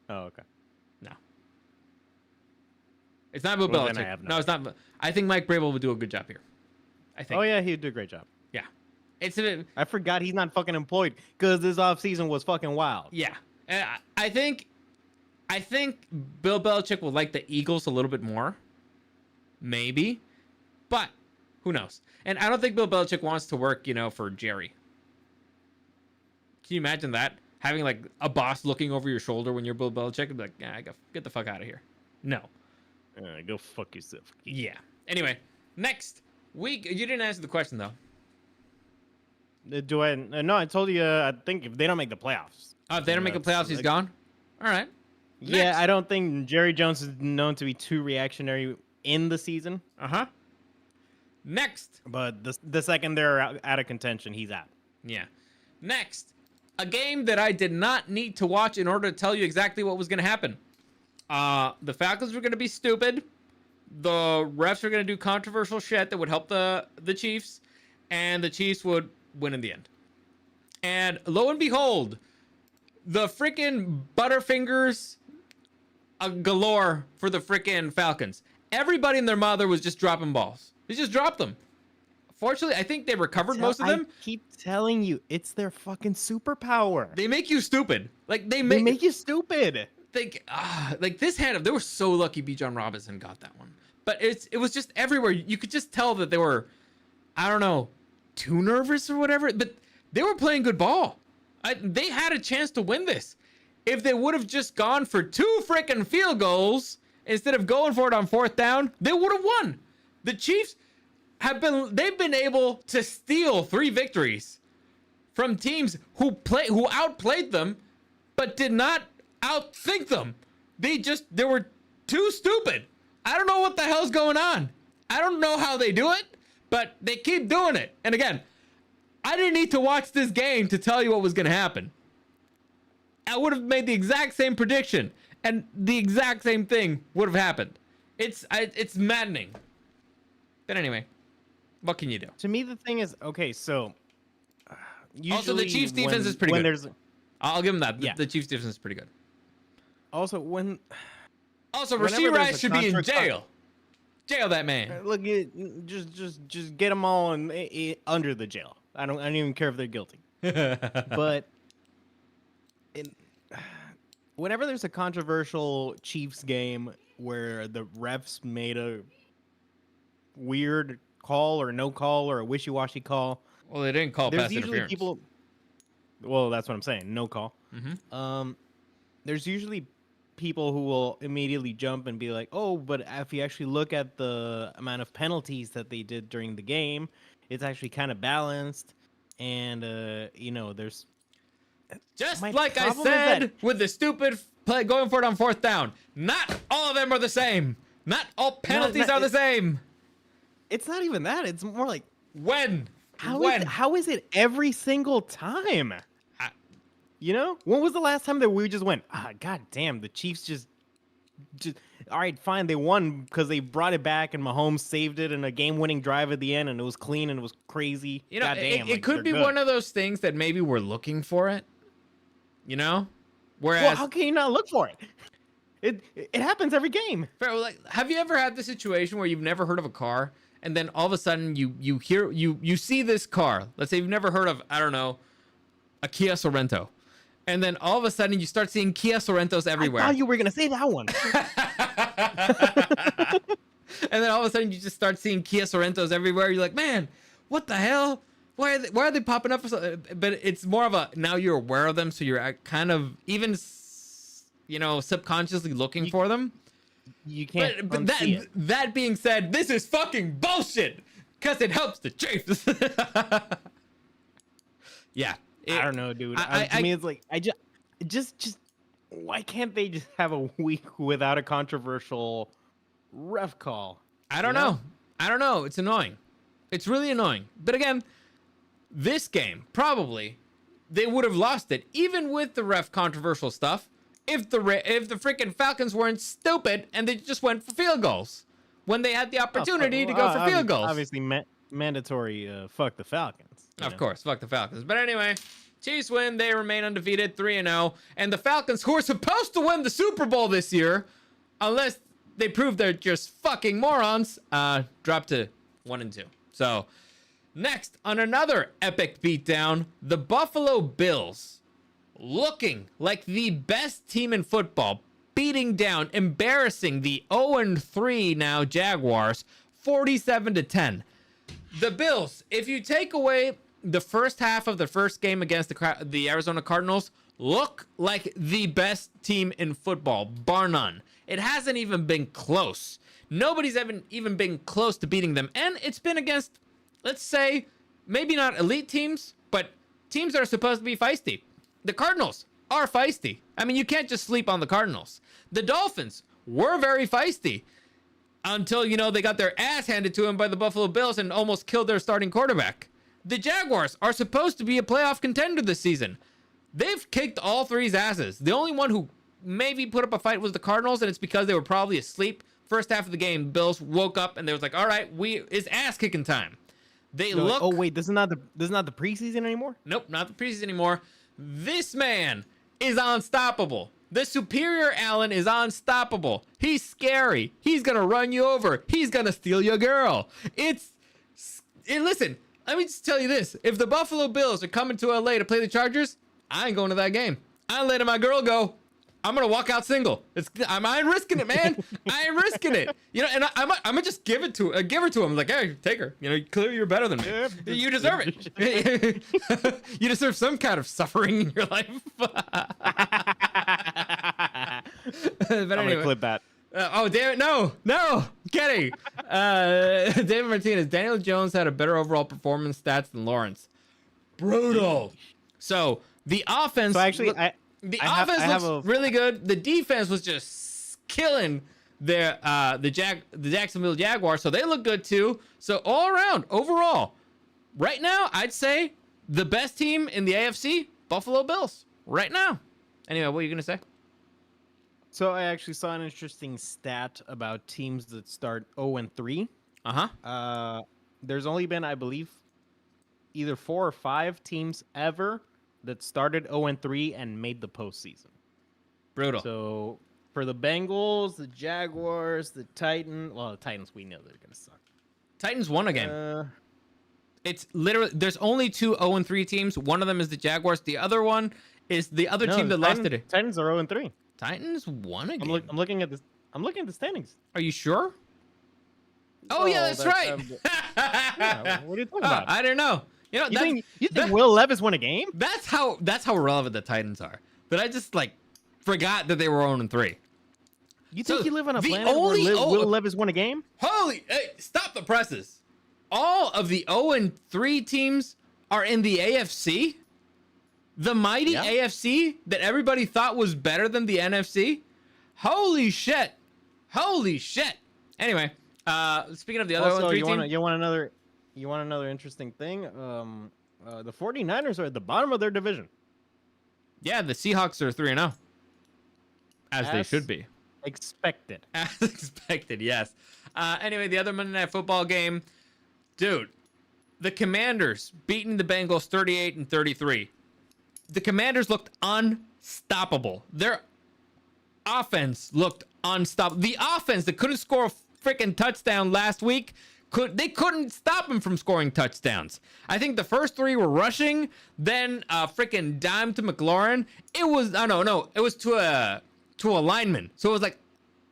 Oh, okay. No. It's not Bill Well, then I Belichick. have no No, it's not. I think Mike Vrabel would do a good job here. I think. Oh yeah, he would do a great job. Yeah. It's a. I forgot he's not fucking employed because this offseason was fucking wild. Yeah. I think Bill Belichick will like the Eagles a little bit more. Maybe. But who knows? And I don't think Bill Belichick wants to work, for Jerry. Can you imagine that? Having like a boss looking over your shoulder when you're Bill Belichick and be like, get the fuck out of here. No. Go fuck yourself. Yeah. Anyway, next week. You didn't answer the question though. Do I? No, I told you. I think if they don't make the playoffs. If they don't make the playoffs, he's gone. All right. Yeah, Next. I don't think Jerry Jones is known to be too reactionary in the season. Next. But the second they're out of contention, he's out. Yeah. Next, a game that I did not need to watch in order to tell you exactly what was going to happen. The Falcons were going to be stupid. The refs were going to do controversial shit that would help the Chiefs, and the Chiefs would win in the end. And lo and behold, the freaking Butterfingers galore for the freaking Falcons. Everybody and their mother was just dropping balls. They just dropped them. Fortunately, I think they recovered most of them. I keep telling you, it's their fucking superpower. They make you stupid. Like They make you stupid. Like this hand, they were so lucky Bijan Robinson got that one. But it was just everywhere. You could just tell that they were, I don't know, too nervous or whatever. But they were playing good ball. They had a chance to win this. If they would have just gone for 2 freaking field goals instead of going for it on 4th down, they would have won. The Chiefs they've been able to steal 3 victories from teams who outplayed them, but did not outthink them. They were too stupid. I don't know what the hell's going on. I don't know how they do it, but they keep doing it. And again, I didn't need to watch this game to tell you what was going to happen. I would have made the exact same prediction, and the exact same thing would have happened. It's maddening. But anyway, what can you do? To me, the thing is, okay, so Also, the Chiefs' defense is pretty good. I'll give them that. Yeah. The Chiefs' defense is pretty good. Also, Also, whenever Rasheed there's Rice a should be in contract- jail. Jail that man. look, just get them all under the jail. I don't even care if they're guilty. But whenever there's a controversial Chiefs game where the refs made a weird call or no call or a wishy-washy call, Well, they didn't call there's pass usually interference. people. Well, that's what I'm saying. No call. Mm-hmm. There's usually people who will immediately jump and be like, "Oh, but if you actually look at the amount of penalties that they did during the game, it's actually kind of balanced." And there's Just my like I problem is said that- with the stupid play going for it on 4th down. Not all of them are the same. Not all penalties are the same. it's not even that. It's more like When? how when? is it every single time? You know, when was the last time that we just went, god damn, the Chiefs just all right, fine, they won because they brought it back and Mahomes saved it in a game-winning drive at the end, and it was clean and it was crazy. You know, God damn, it could be one of those things that maybe we're looking for it. You know, whereas well, how can you not look for it? It happens every game. Like, have you ever had the situation where you've never heard of a car, and then all of a sudden you see this car? Let's say you've never heard of, I don't know, a Kia Sorento. And then all of a sudden you start seeing Kia Sorentos everywhere. I thought you were going to say that one. And then all of a sudden you just start seeing Kia Sorentos everywhere. You're like, man, what the hell? Why are they popping up? But it's more of a, now you're aware of them. So you're kind of even, you know, subconsciously looking for them. You can't But that being said, this is fucking bullshit. Because it helps the Chiefs. Yeah. I don't know, dude. To me, it's like just why can't they just have a week without a controversial ref call? I don't know. I don't know. It's annoying. It's really annoying. But again, this game probably they would have lost it even with the ref controversial stuff if the freaking Falcons weren't stupid and they just went for field goals when they had the opportunity to go for field goals. Obviously, mandatory. Fuck the Falcons. Of course, fuck the Falcons. But anyway, Chiefs win. They remain undefeated, 3-0. And the Falcons, who are supposed to win the Super Bowl this year, unless they prove they're just fucking morons, drop to 1-2. So, next, on another epic beatdown, the Buffalo Bills, looking like the best team in football, beating down, embarrassing the 0-3 now Jaguars, 47-10. The Bills, if you take away the first half of the first game against the Arizona Cardinals, look like the best team in football, bar none. It hasn't even been close. Nobody's even been close to beating them. And it's been against, let's say, maybe not elite teams, but teams that are supposed to be feisty. The Cardinals are feisty. I mean, you can't just sleep on the Cardinals. The Dolphins were very feisty. Until, you know, they got their ass handed to them by the Buffalo Bills and almost killed their starting quarterback. The Jaguars are supposed to be a playoff contender this season. They've kicked all three's asses. The only one who maybe put up a fight was the Cardinals, and it's because they were probably asleep. First half of the game, Bills woke up and they was like, all right, it's ass kicking time. They look. Oh wait, this is not the preseason anymore? Nope, not the preseason anymore. This man is unstoppable. The superior Allen is unstoppable. He's scary. He's going to run you over. He's going to steal your girl. Listen, let me just tell you this. If the Buffalo Bills are coming to LA to play the Chargers, I ain't going to that game. I ain't letting my girl go. I'm going to walk out single. I ain't risking it, man. I ain't risking it. You know, and I'm going to just give her to him. Like, hey, take her. You know, clearly you're better than me. Yeah. You deserve it. You deserve some kind of suffering in your life. But I'm gonna clip that. Oh, damn it. No, kidding. David Martinez, Daniel Jones had a better overall performance stats than Lawrence. Brutal. So the offense. So actually, the offense looks really good. The defense was just killing the Jacksonville Jaguars, so they look good too. So all around, overall, right now, I'd say the best team in the AFC, Buffalo Bills, right now. Anyway, what are you gonna say? So I actually saw an interesting stat about teams that start 0-3. There's only been, I believe, either 4 or 5 teams ever that started 0-3 and made the postseason. Brutal. So for the Bengals, the Jaguars, the Titans, the Titans, we know they're gonna suck. Titans won a game. It's literally, there's only 2 0-3 teams. One of them is the Jaguars. The other one is the other team that lost today. Titans are 0-3. Titans won a game. I'm looking at this. I'm looking at the standings. Are you sure? Oh yeah, that's right. Yeah, what are you talking about? I don't know. You know, you think Will Levis won a game? That's how relevant the Titans are. But I just forgot that they were 0-3. You think you live on a planet where Will Levis won a game? Hey, stop the presses. All of the 0-3 teams are in the AFC. The mighty AFC that everybody thought was better than the NFC. Holy shit. Anyway, speaking of the other 0-3 team. You want another interesting thing? The 49ers are at the bottom of their division. Yeah, the Seahawks are 3-0. As they As should be. expected. As expected, yes. Anyway, the other Monday Night Football game, dude, the Commanders beating the Bengals 38-33. The Commanders looked unstoppable. Their offense looked unstoppable. The offense that couldn't score a freaking touchdown last week, couldn't stop him from scoring touchdowns. I think the first 3 were rushing, then a freaking dime to McLaurin. It was it was to a lineman. So it was like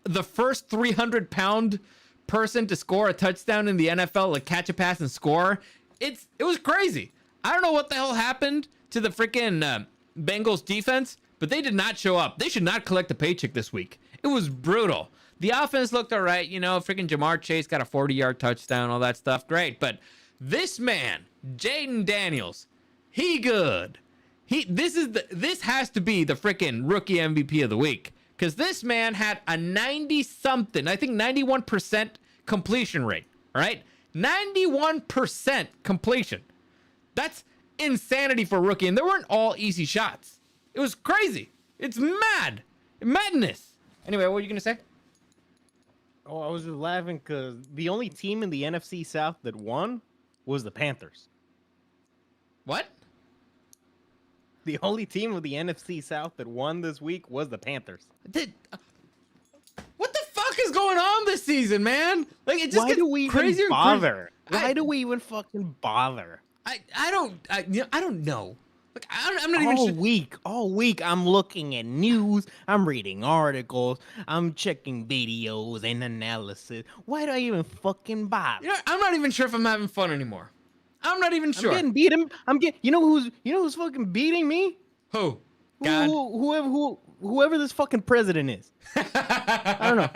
the first 300-pound person to score a touchdown in the NFL, like catch a pass and score. It was crazy. I don't know what the hell happened to the freaking Bengals defense, but they did not show up. They should not collect a paycheck this week. It was brutal. The offense looked all right. Freaking Jamar Chase got a 40-yard touchdown, all that stuff. Great. But this man, Jaden Daniels, he good. This has to be the freaking rookie MVP of the week. Because this man had a 90-something, I think 91% completion rate. All right? 91% completion. That's insanity for a rookie. And they weren't all easy shots. It was crazy. It's mad. Madness. Anyway, what were you going to say? Oh, I was just laughing because the only team in the NFC South that won was the Panthers. What? The only team of the NFC South that won this week was the Panthers. What the fuck is going on this season, man? Like, it just Why gets do we crazier even and crazier. bother? Why do we even fucking bother? I don't know. Like, I'm not even sure. All week, I'm looking at news, I'm reading articles, I'm checking videos and analysis. Why do I even fucking bother? I'm not even sure if I'm having fun anymore. I'm not even sure. I'm getting beaten. You know who's fucking beating me? Who? God. Whoever this fucking president is. I don't know.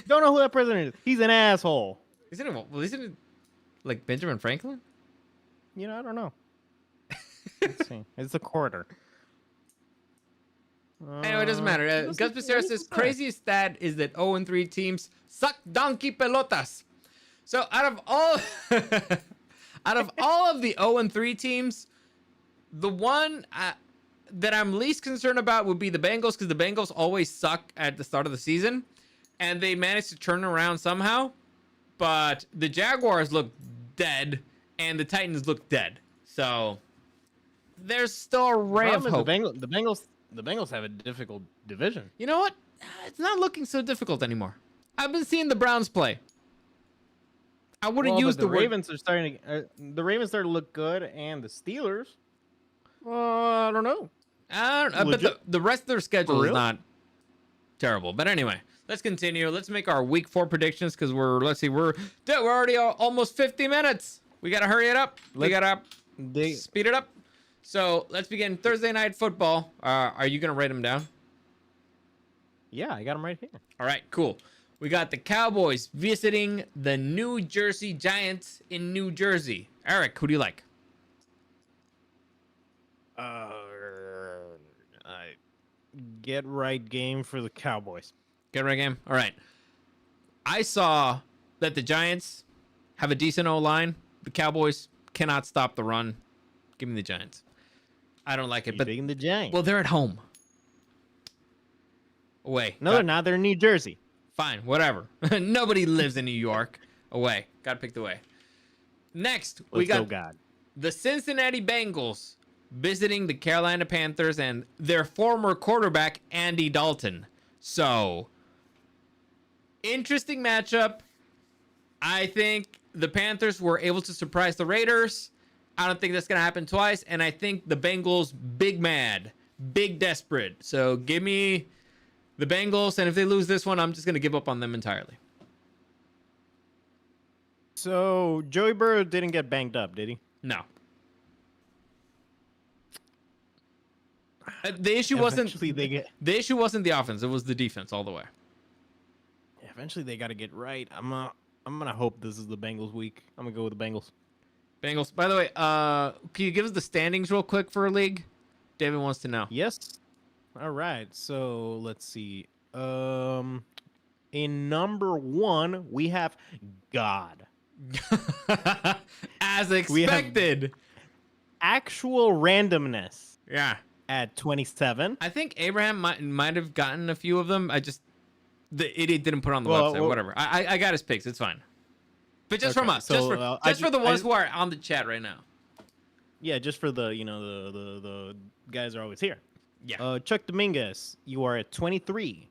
Don't know who that president is. He's an asshole. Isn't it like Benjamin Franklin? I don't know. Let's see. It's a quarter. Anyway, it doesn't matter. Gus Becerra says craziest stat is that 0-3 teams suck donkey pelotas. So out of all of the 0-3 teams, the one that I'm least concerned about would be the Bengals, because the Bengals always suck at the start of the season, and they managed to turn around somehow. But the Jaguars look dead, and the Titans look dead. So there's still a ray of hope. The Bengals have a difficult division. You know what? It's not looking so difficult anymore. I've been seeing the Browns play. I wouldn't use the Ravens are starting to. The Ravens starting to look good, and the Steelers. I don't know. But the rest of their schedule is not terrible. But anyway, let's continue. Let's make our week 4 predictions, because we're already almost 50 minutes. We gotta hurry it up. We gotta speed it up. So let's begin. Thursday night football. Are you gonna write them down? Yeah, I got them right here. All right, cool. We got the Cowboys visiting the New Jersey Giants in New Jersey. Eric, who do you like? Get right game for the Cowboys. Get right game. All right. I saw that the Giants have a decent O-line. The Cowboys cannot stop the run. Give me the Giants. I don't like it, but taking the Giants. Well, they're at home. Away. No, they're not. They're in New Jersey. Fine, whatever. Nobody lives in New York. Away. Gotta pick the way. Next, we got the Cincinnati Bengals visiting the Carolina Panthers and their former quarterback, Andy Dalton. So, interesting matchup. I think the Panthers were able to surprise the Raiders. I don't think that's going to happen twice. And I think the Bengals, big mad, big desperate. So, give me the Bengals. And if they lose this one, I'm just going to give up on them entirely. So, Joey Burrow didn't get banged up, did he? No. The issue wasn't the issue wasn't the offense. It was the defense all the way. Eventually, they got to get right. I'm gonna hope this is the Bengals week. I'm gonna go with the Bengals. Bengals. By the way, can you give us the standings real quick for a league? David wants to know. Yes. All right. So let's see. In number 1, we have God. As expected. Actual randomness. Yeah. at 27. I think Abraham might have gotten a few of them. The idiot didn't put it on the Well, website. well- Whatever. I got his picks. It's fine. But just from Okay, us. so, Just for the ones who are on the chat right now. Yeah, just for the the guys are always here. Yeah. Chuck Dominguez, you are at 23.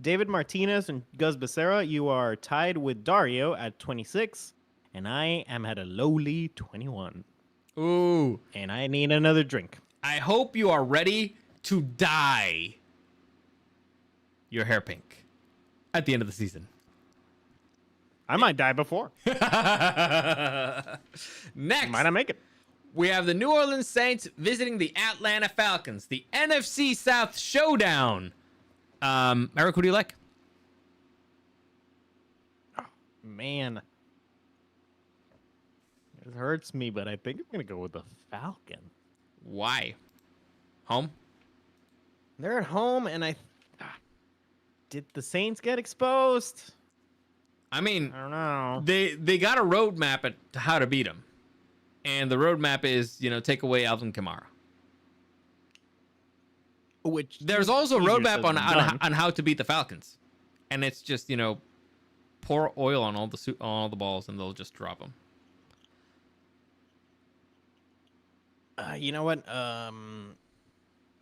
David Martinez and Gus Becerra, you are tied with Dario at 26, and I am at a lowly 21. Ooh. And I need another drink. I hope you are ready to dye your hair pink at the end of the season. I might die before. Next, Might not make it. we have the New Orleans Saints visiting the Atlanta Falcons, the NFC South Showdown. Eric, who do you like? Man. It hurts me, but I think I'm going to go with the Falcons. Why? Home? They're at home, and did the Saints get exposed? I mean, I don't know. they got a roadmap at how to beat them, and the roadmap is take away Alvin Kamara. Which There's also a easier roadmap said on than done. how to beat the Falcons, and it's just pour oil on all the balls, and they'll just drop them. You know what?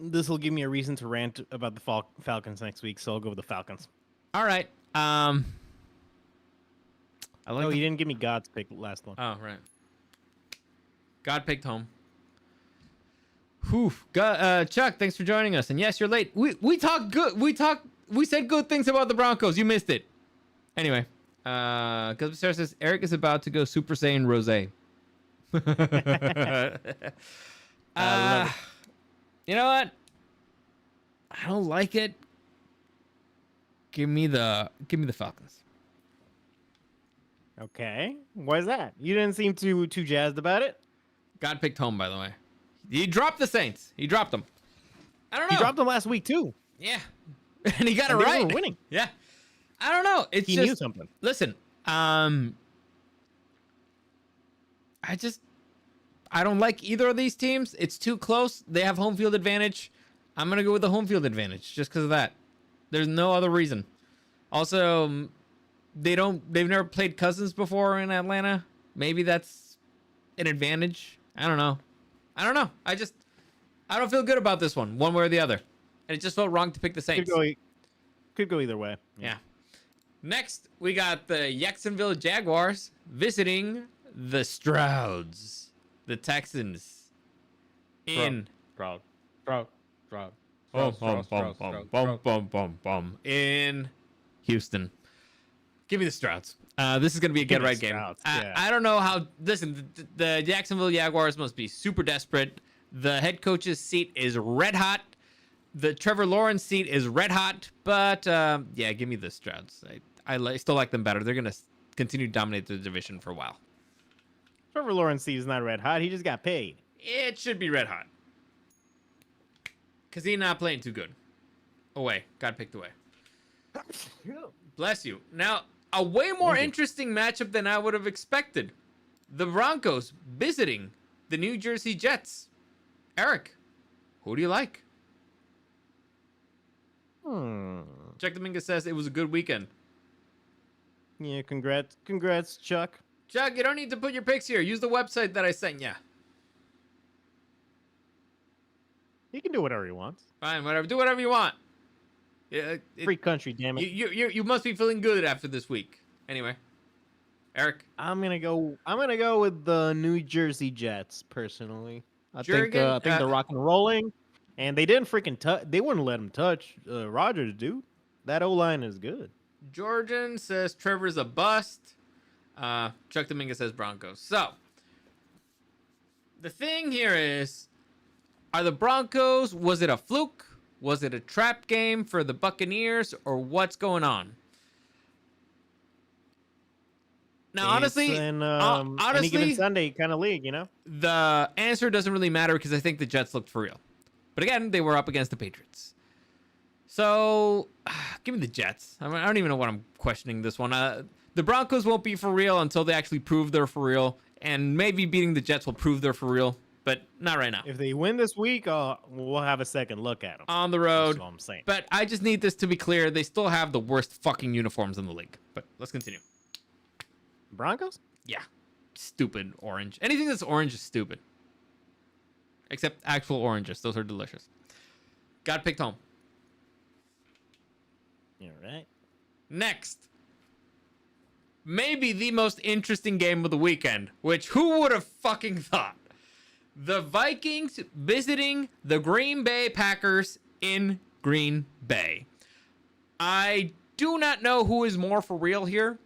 This will give me a reason to rant about the Falcons next week, so I'll go with the Falcons. All right. I like. Oh, you didn't give me God's pick last one. Oh, right. God picked home. Whew. Chuck, thanks for joining us. And yes, you're late. We talked good. We said good things about the Broncos. You missed it. Anyway, because Sarah says Eric is about to go Super Saiyan Rose. You know what? I don't like it. Give me the Falcons. Okay. Why is that? You didn't seem too jazzed about it. God picked home, by the way. He dropped the Saints. He dropped them. I don't know. He dropped them last week too. Yeah, and he got And it they right. were winning. Yeah, I don't know. It's He just knew something. Listen, I don't like either of these teams. It's too close. They have home field advantage. I'm gonna go with the home field advantage just because of that. There's no other reason. Also, they've never played Cousins before in Atlanta. Maybe that's an advantage. I don't know. I don't feel good about this one way or the other. And it just felt wrong to pick the Saints. Could go either way. Yeah. Next, we got the Jacksonville Jaguars visiting the Strouds, the Texans, in in Houston. Give me the Strouds. This is going to be a Give me get-right the game. Strouds, yeah. I don't know how... Listen, the Jacksonville Jaguars must be super desperate. The head coach's seat is red hot. The Trevor Lawrence seat is red hot. But, yeah, give me the Strouds. I still like them better. They're going to continue to dominate the division for a while. Trevor Lawrence seat is not red hot. He just got paid. It should be red hot. Because he's not playing too good. Away. Got picked away. Bless you. Now, a way more interesting matchup than I would have expected. The Broncos visiting the New Jersey Jets. Eric, who do you like? Chuck Dominguez says it was a good weekend. Yeah, congrats, Chuck. Chuck, you don't need to put your picks here. Use the website that I sent you. He can do whatever he wants. Fine, whatever. Do whatever you want. Yeah, Free country, damn it. you must be feeling good after this week. Anyway, Eric. I'm gonna go with the New Jersey Jets personally. I think Jurgen, they're rock and rolling, and they didn't freaking touch. They wouldn't let him touch Rodgers, dude. That O line is good. Georgian says Trevor's a bust. Chuck Dominguez says Broncos. So the thing here is, are the Broncos? Was it a fluke? Was it a trap game for the Buccaneers, or what's going on? Now, honestly, it's an, honestly, any given Sunday kind of league, you know. the answer doesn't really matter because I think the Jets looked for real. But again, they were up against the Patriots. So, give me the Jets. I don't even know what I'm questioning this one. The Broncos won't be for real until they actually prove they're for real. And maybe beating the Jets will prove they're for real. but not right now. If they win this week, we'll have a second look at them. On the That's road. all I'm saying. But I just need this to be clear. They still have the worst fucking uniforms in the league. But let's continue. Broncos? Yeah. Stupid orange. Anything that's orange is stupid. Except actual oranges. Those are delicious. Got picked home. You're right. Next. Maybe the most interesting game of the weekend. Which, who would have fucking thought? The Vikings visiting the Green Bay Packers in Green Bay. I do not know who is more for real here.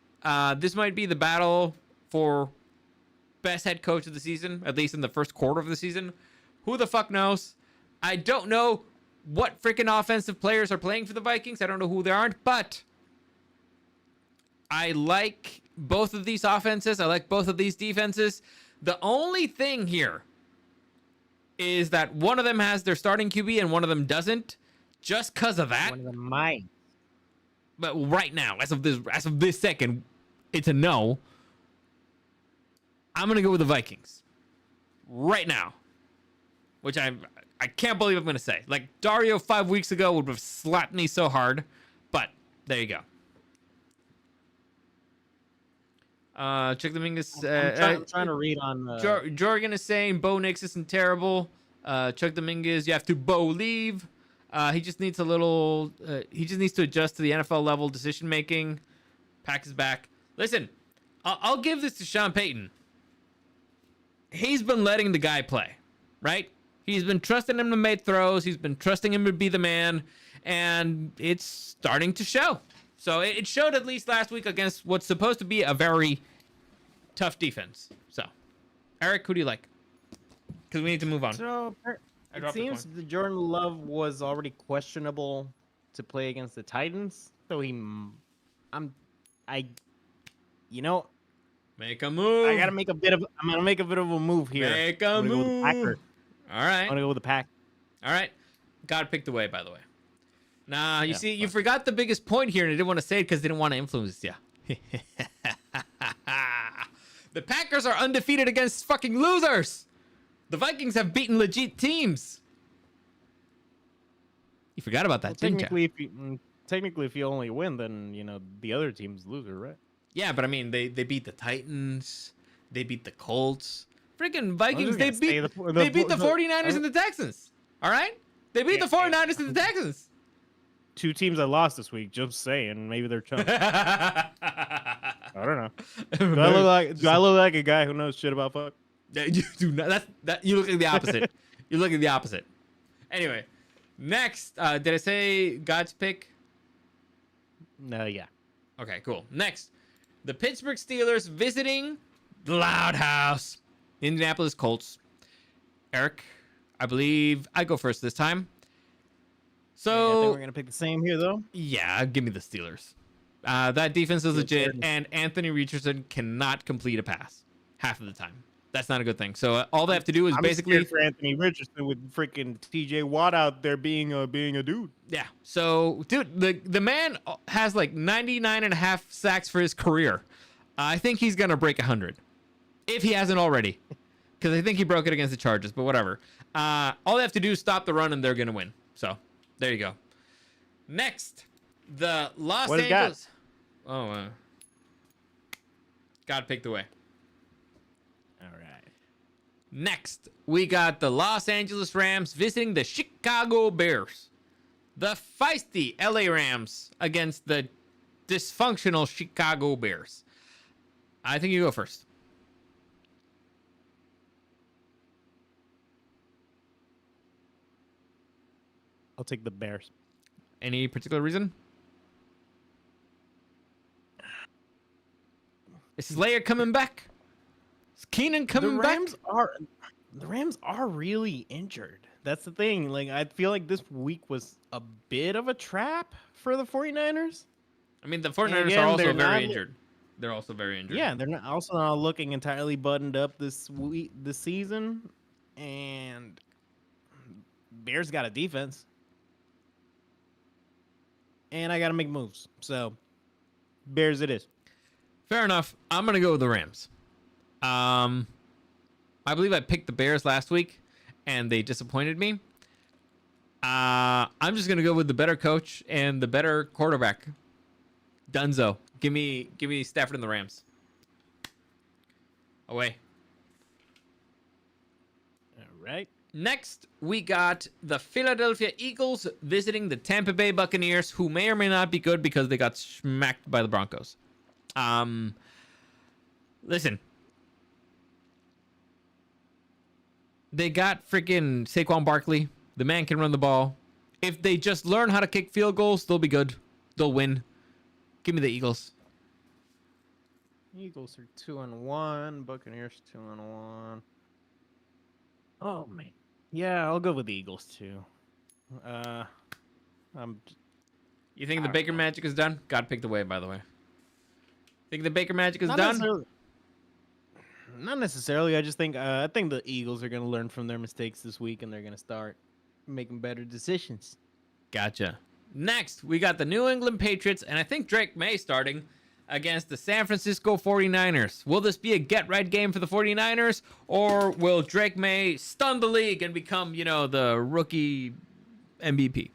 This might be the battle for best head coach of the season, at least in the first quarter of the season. Who the fuck knows? I don't know what freaking offensive players are playing for the Vikings. I don't know who they aren't, but I like both of these offenses. I like both of these defenses. The only thing here is that one of them has their starting QB and one of them doesn't. Just because of that. One of them might. But right now, as of this second, it's a no. I'm gonna go with the Vikings. Right now. Which I can't believe I'm gonna say. Like Dario 5 weeks ago would have slapped me so hard. But there you go. Chuck Dominguez. I'm trying to read on. Jorgen is saying Bo Nix isn't terrible. Chuck Dominguez, you have to Bo leave. He just needs a little. He just needs to adjust to the NFL level decision making. Pack is back. Listen, I'll give this to Sean Payton. He's been letting the guy play, right? He's been trusting him to make throws. He's been trusting him to be the man, and it's starting to show. So it showed at least last week against what's supposed to be a very tough defense. So, Eric, who do you like? Because we need to move on. So it seems that Jordan Love was already questionable to play against the Titans. So Make a move. I'm gonna make a bit of a move here. Make a move. All right. I'm gonna go with the Pack. All right. Got picked away, by the way. Nah, you see, you forgot the biggest point here, and I didn't want to say it because they didn't want to influence you. The Packers are undefeated against fucking losers. The Vikings have beaten legit teams. You forgot about that, didn't you? Technically, if you only win, then the other team's loser, right? Yeah, but I mean, they beat the Titans. They beat the Colts. Freaking Vikings, they beat the 49ers and the Texans. All right? They beat the 49ers and the Texans. Two teams that lost this week, just saying. Maybe they're chumps. I don't know. Do I look like a guy who knows shit about fuck? You do not. You look like the opposite. You look like the opposite. Anyway, next. Did I say God's pick? No, yeah. Okay, cool. Next, the Pittsburgh Steelers visiting the Loud House, Indianapolis Colts. Eric, I believe I go first this time. So I think we're gonna pick the same here, though. Yeah, give me the Steelers. That defense is legit, and Anthony Richardson cannot complete a pass half of the time. That's not a good thing. So all they have to do is basically for Anthony Richardson with freaking TJ Watt out there being a dude. Yeah. So, dude, the man has like 99.5 sacks for his career. I think he's gonna break 100, if he hasn't already, because I think he broke it against the Chargers. But whatever. All they have to do is stop the run, and they're gonna win. So there you go. Next, the Los Angeles. God picked away. All right. Next, we got the Los Angeles Rams visiting the Chicago Bears. The feisty LA Rams against the dysfunctional Chicago Bears. I think you go first. I'll take the Bears. Any particular reason? Is Slayer coming back? Is Keenan coming back? The Rams are really injured. That's the thing. Like, I feel like this week was a bit of a trap for the 49ers. I mean, the 49ers are also very injured. They're also very injured. Yeah, they're not looking entirely buttoned up this season. And Bears got a defense. And I got to make moves. So, Bears it is. Fair enough. I'm going to go with the Rams. I I believe I picked the Bears last week, and they disappointed me. I'm just gonna go with the better coach and the better quarterback. Dunzo. Give me Stafford and the Rams. Away. All right. Next, we got the Philadelphia Eagles visiting the Tampa Bay Buccaneers, who may or may not be good because they got smacked by the Broncos. Listen. They got freaking Saquon Barkley. The man can run the ball. If they just learn how to kick field goals, they'll be good. They'll win. Give me the Eagles. Eagles are 2-1. Buccaneers 2-1. Oh man. Yeah, I'll go with the Eagles too. You think the Baker magic is done? God picked away, by the way. Think the Baker magic is Not done? necessarily. Not necessarily. I just think I think the Eagles are going to learn from their mistakes this week, and they're going to start making better decisions. Gotcha. Next, we got the New England Patriots, and I think Drake May starting against the San Francisco 49ers. Will this be a get-right game for the 49ers, or will Drake May stun the league and become, the rookie MVP?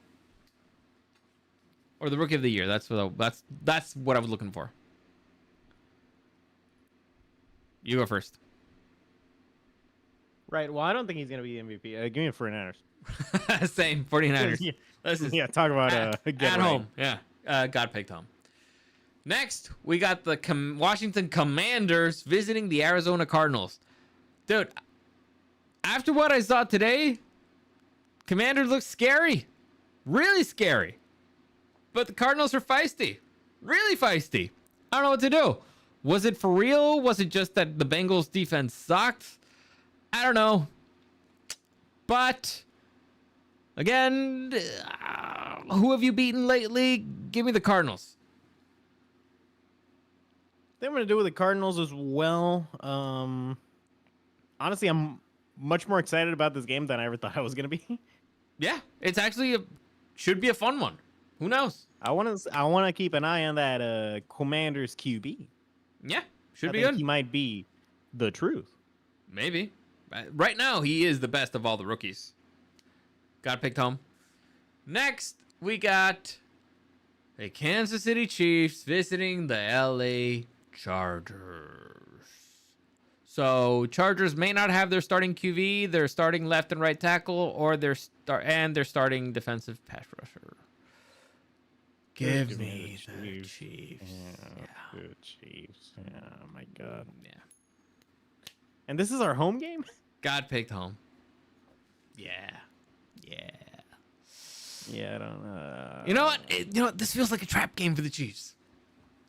Or the rookie of the year. That's what I was looking for. You go first. Right. Well, I don't think he's going to be MVP. Give me the 49ers. Same, 49ers. Yeah. This is Yeah, talk about at home. Yeah, God picked home. Next, we got the Washington Commanders visiting the Arizona Cardinals. Dude, after what I saw today, Commanders look scary. Really scary. But the Cardinals are feisty. Really feisty. I don't know what to do. Was it for real? Was it just that the Bengals defense sucked? I don't know. But again, who have you beaten lately? Give me the Cardinals. I think I'm going to do with the Cardinals as well. Honestly, I'm much more excited about this game than I ever thought I was going to be. Yeah, it's actually should be a fun one. Who knows? I want to keep an eye on that Commanders QB. Yeah, should I be think good. He might be the truth. Maybe. Right now, he is the best of all the rookies. Got picked home. Next, we got the Kansas City Chiefs visiting the LA Chargers. So Chargers may not have their starting QB, their starting left and right tackle, or their starting defensive pass rusher. Give me the Chiefs. Yeah. Good Chiefs. Yeah, oh my God. Yeah. And this is our home game? God picked home. Yeah. Yeah. Yeah, I don't know. You know what? You know what? This feels like a trap game for the Chiefs.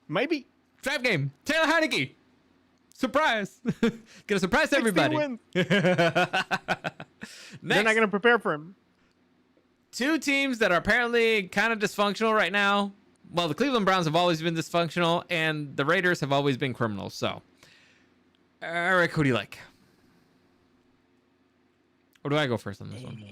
Maybe. Trap game. Taylor Heineke. Surprise. Gonna surprise 16 everybody. wins. Next, They're not going to prepare for him. two teams that are apparently kind of dysfunctional right now. Well, the Cleveland Browns have always been dysfunctional, and the Raiders have always been criminals. So, Eric, who do you like? Or do I go first on this one?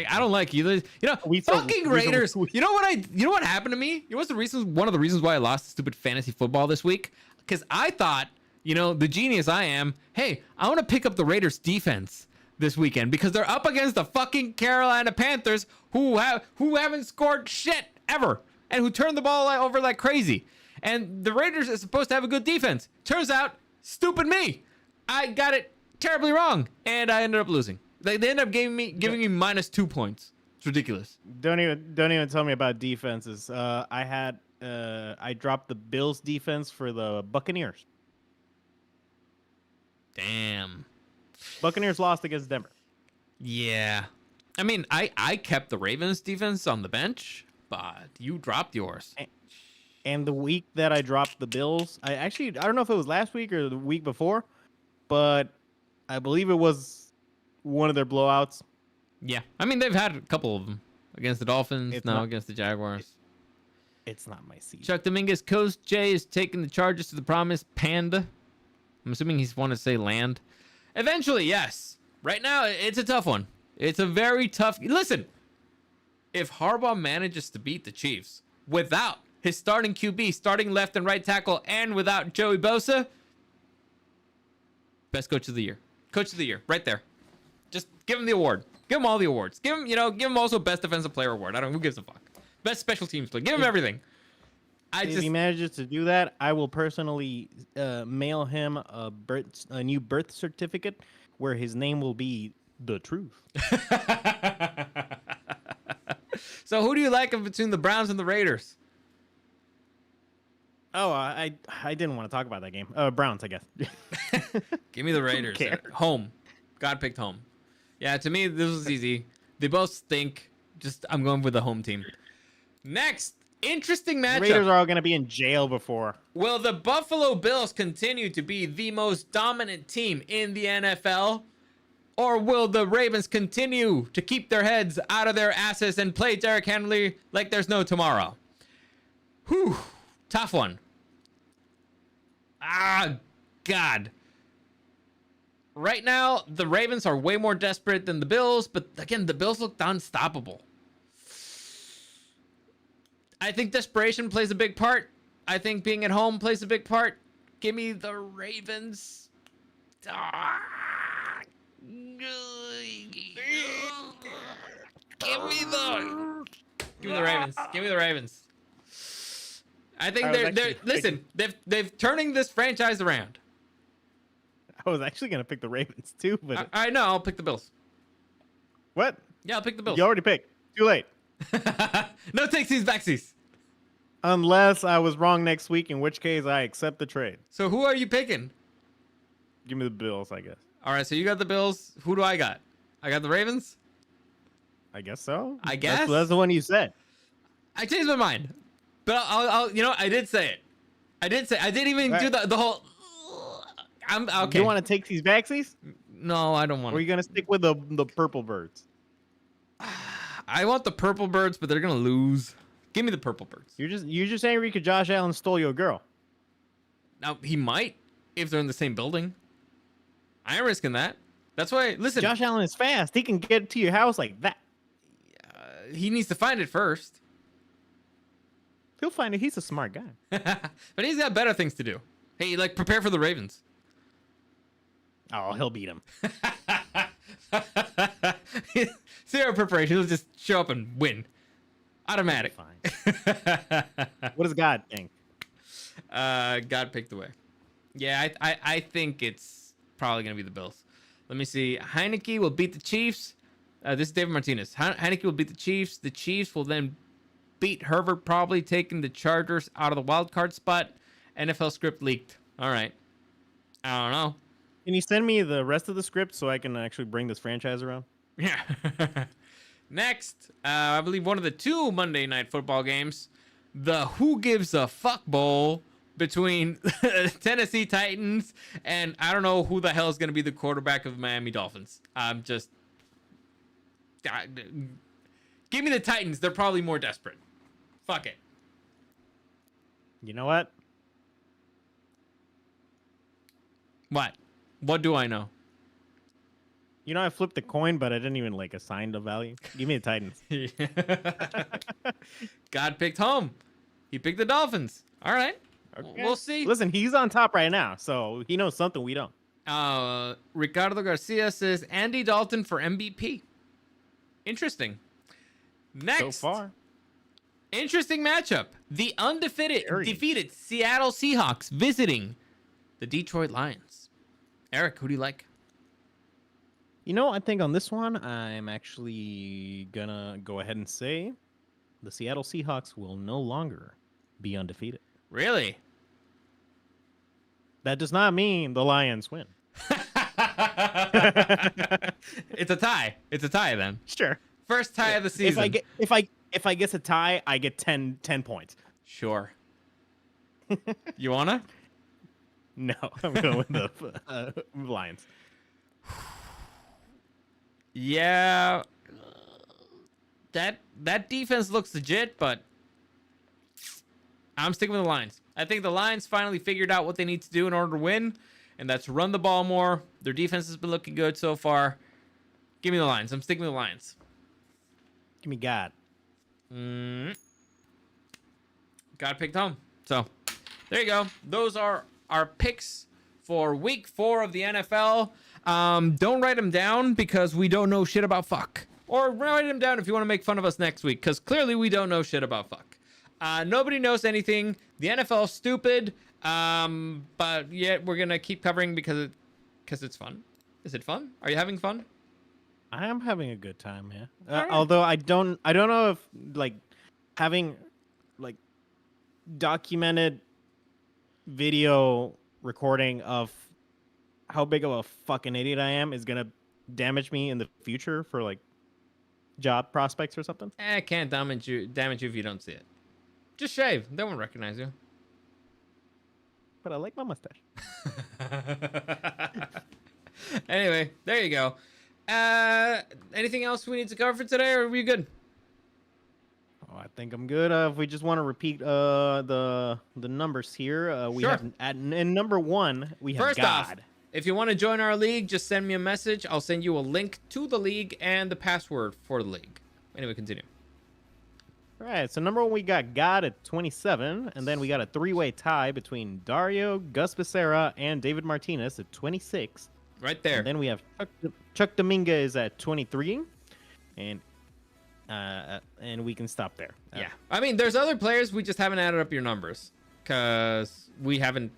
I don't like either. Fucking Raiders. You know what happened to me? You know what's the reason? One of the reasons why I lost stupid fantasy football this week? Because I thought, the genius I am, hey, I want to pick up the Raiders defense this weekend because they're up against the fucking Carolina Panthers who haven't scored shit ever and who turn the ball over like crazy. And the Raiders are supposed to have a good defense. Turns out, stupid me. I got it terribly wrong, and I ended up losing. They ended up giving me -2 points. It's ridiculous. Don't even tell me about defenses. I dropped the Bills defense for the Buccaneers. Damn. Buccaneers lost against Denver. Yeah. I mean, I kept the Ravens defense on the bench, but you dropped yours. And the week that I dropped the Bills, I don't know if it was last week or the week before, but I believe it was one of their blowouts. Yeah. I mean, they've had a couple of them against the Dolphins, It's now not- against the Jaguars. It's not my season. Chuck Dominguez, Coach Jay is taking the Chargers to the promised panda. I'm assuming he's wanted to say land. Eventually, yes. Right now, it's a tough one. It's a very tough... Listen, if Harbaugh manages to beat the Chiefs without his starting QB, starting left and right tackle, and without Joey Bosa, best coach of the year. Coach of the year, right there. Just give him the award. Give him all the awards. Give him also best defensive player award. I don't. Who gives a fuck? Best special teams player. Give him everything. If he manages to do that, I will personally mail him a new birth certificate where his name will be the truth. So who do you like between the Browns and the Raiders? Oh, I didn't want to talk about that game. Browns, I guess. Give me the Raiders. cares? Home. God picked home. Yeah, to me, this was easy. They both stink. I'm going with the home team. Next, interesting matchup. The Raiders are all going to be in jail before. Will the Buffalo Bills continue to be the most dominant team in the NFL? Or will the Ravens continue to keep their heads out of their asses and play Derrick Henry like there's no tomorrow? Whew. Tough one. God. Right now, the Ravens are way more desperate than the Bills, but again, the Bills look unstoppable. I think desperation plays a big part. I think being at home plays a big part. Give me the Ravens. Give me the Ravens. Give me the Ravens. I think they've turning this franchise around. I was actually going to pick the Ravens too, but I know, I'll pick the Bills. What? Yeah, I'll pick the Bills. You already picked. Too late. No takesies, backsies. Unless I was wrong next week, in which case I accept the trade. So who are you picking? Give me the Bills, I guess. All right, so you got the Bills. Who do I got? I got the Ravens. I guess so. I guess that's the one you said. I changed my mind, but I'll I did say it. I didn't even do the whole. I'm okay. You want to take these backsies? No, I don't want. Or are you gonna stick with the purple birds? I want the purple birds, but they're gonna lose. Give me the purple birds. You're just angry because Josh Allen stole your girl. Now he might if they're in the same building. I ain't risking that. That's why. Listen, Josh Allen is fast. He can get to your house like that. He needs to find it first. He'll find it. He's a smart guy. But he's got better things to do. Hey, prepare for the Ravens. Oh, he'll beat him. Zero preparation. He'll just show up and win. Automatic. Fine. What does God think? God picked the way. Yeah, I think it's probably going to be the Bills. Let me see. Heineke will beat the Chiefs. This is David Martinez. Heineke will beat the Chiefs. The Chiefs will then beat Herbert, probably taking the Chargers out of the wild card spot. NFL script leaked. All right. I don't know. Can you send me the rest of the script so I can actually bring this franchise around? Yeah. Next, I believe one of the two Monday Night Football games, the Who Gives a Fuck Bowl between Tennessee Titans and I don't know who the hell is going to be the quarterback of the Miami Dolphins. I'm just... give me the Titans. They're probably more desperate. Fuck it. You know what? What? What do I know? You know, I flipped the coin, but I didn't even assign the value. Give me the Titans. God picked home. He picked the Dolphins. All right. Okay. We'll see. Listen, he's on top right now, so he knows something we don't. Ricardo Garcia says Andy Dalton for MVP. Interesting. Next. So far. Interesting matchup. The defeated Seattle Seahawks visiting the Detroit Lions. Eric, who do you like? You know, I think on this one, I'm actually gonna go ahead and say the Seattle Seahawks will no longer be undefeated. Really? That does not mean the Lions win. It's a tie. It's a tie then. Sure. First tie of the season. If I get a tie, I get 10 points. Sure. You wanna? No, I'm going with the Lions. Yeah. That defense looks legit, but I'm sticking with the Lions. I think the Lions finally figured out what they need to do in order to win, and that's run the ball more. Their defense has been looking good so far. Give me the Lions. I'm sticking with the Lions. Give me God. God picked home. So there you go. Those are our picks for week 4 of the NFL. Don't write them down because we don't know shit about fuck. Or write them down if you want to make fun of us next week, because clearly we don't know shit about fuck. Nobody knows anything. The NFL's stupid. But yet we're gonna keep covering because it's fun. Is it fun? Are you having fun? I am having a good time, yeah. Alright. Although I don't know if like having like documented video recording of how big of a fucking idiot I am is gonna damage me in the future for like job prospects or something. It can't damage you if you don't see it. Just shave. They won't recognize you. But I like my mustache. Anyway, there you go. Anything else we need to cover for today, or are we good? Oh, I think I'm good. If we just want to repeat the numbers here, we Sure. have in number 1 we have First God. off, if you want to join our league, just send me a message. I'll send you a link to the league and the password for the league. Anyway, continue. All right, so number 1 we got God at 27, and then we got a 3-way tie between Dario, Gus Becerra, and David Martinez at 26. Right there. And then we have Chuck Dominguez at 23, and we can stop there. Yeah. I mean, there's other players. We just haven't added up your numbers because we haven't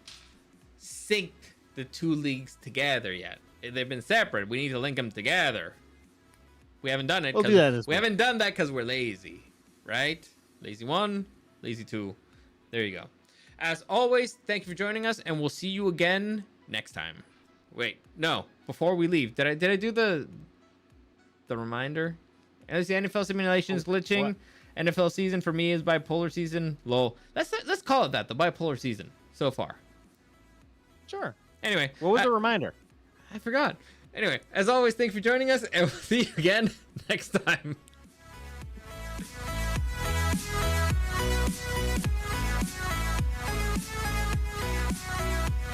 synced the 2 leagues together yet. They've been separate. We need to link them together. We haven't done it. We'll do that this we week. haven't done that because we're lazy, right? Lazy 1, lazy 2. There you go. As always, thank you for joining us, and we'll see you again next time. Wait, no. Before we leave, did I do the reminder? As the NFL simulation is glitching. What? NFL season for me is bipolar season. Lol. Let's call it that. The bipolar season so far. Sure. Anyway, What was the reminder? I forgot. Anyway, as always, thank you for joining us, and we'll see you again next time.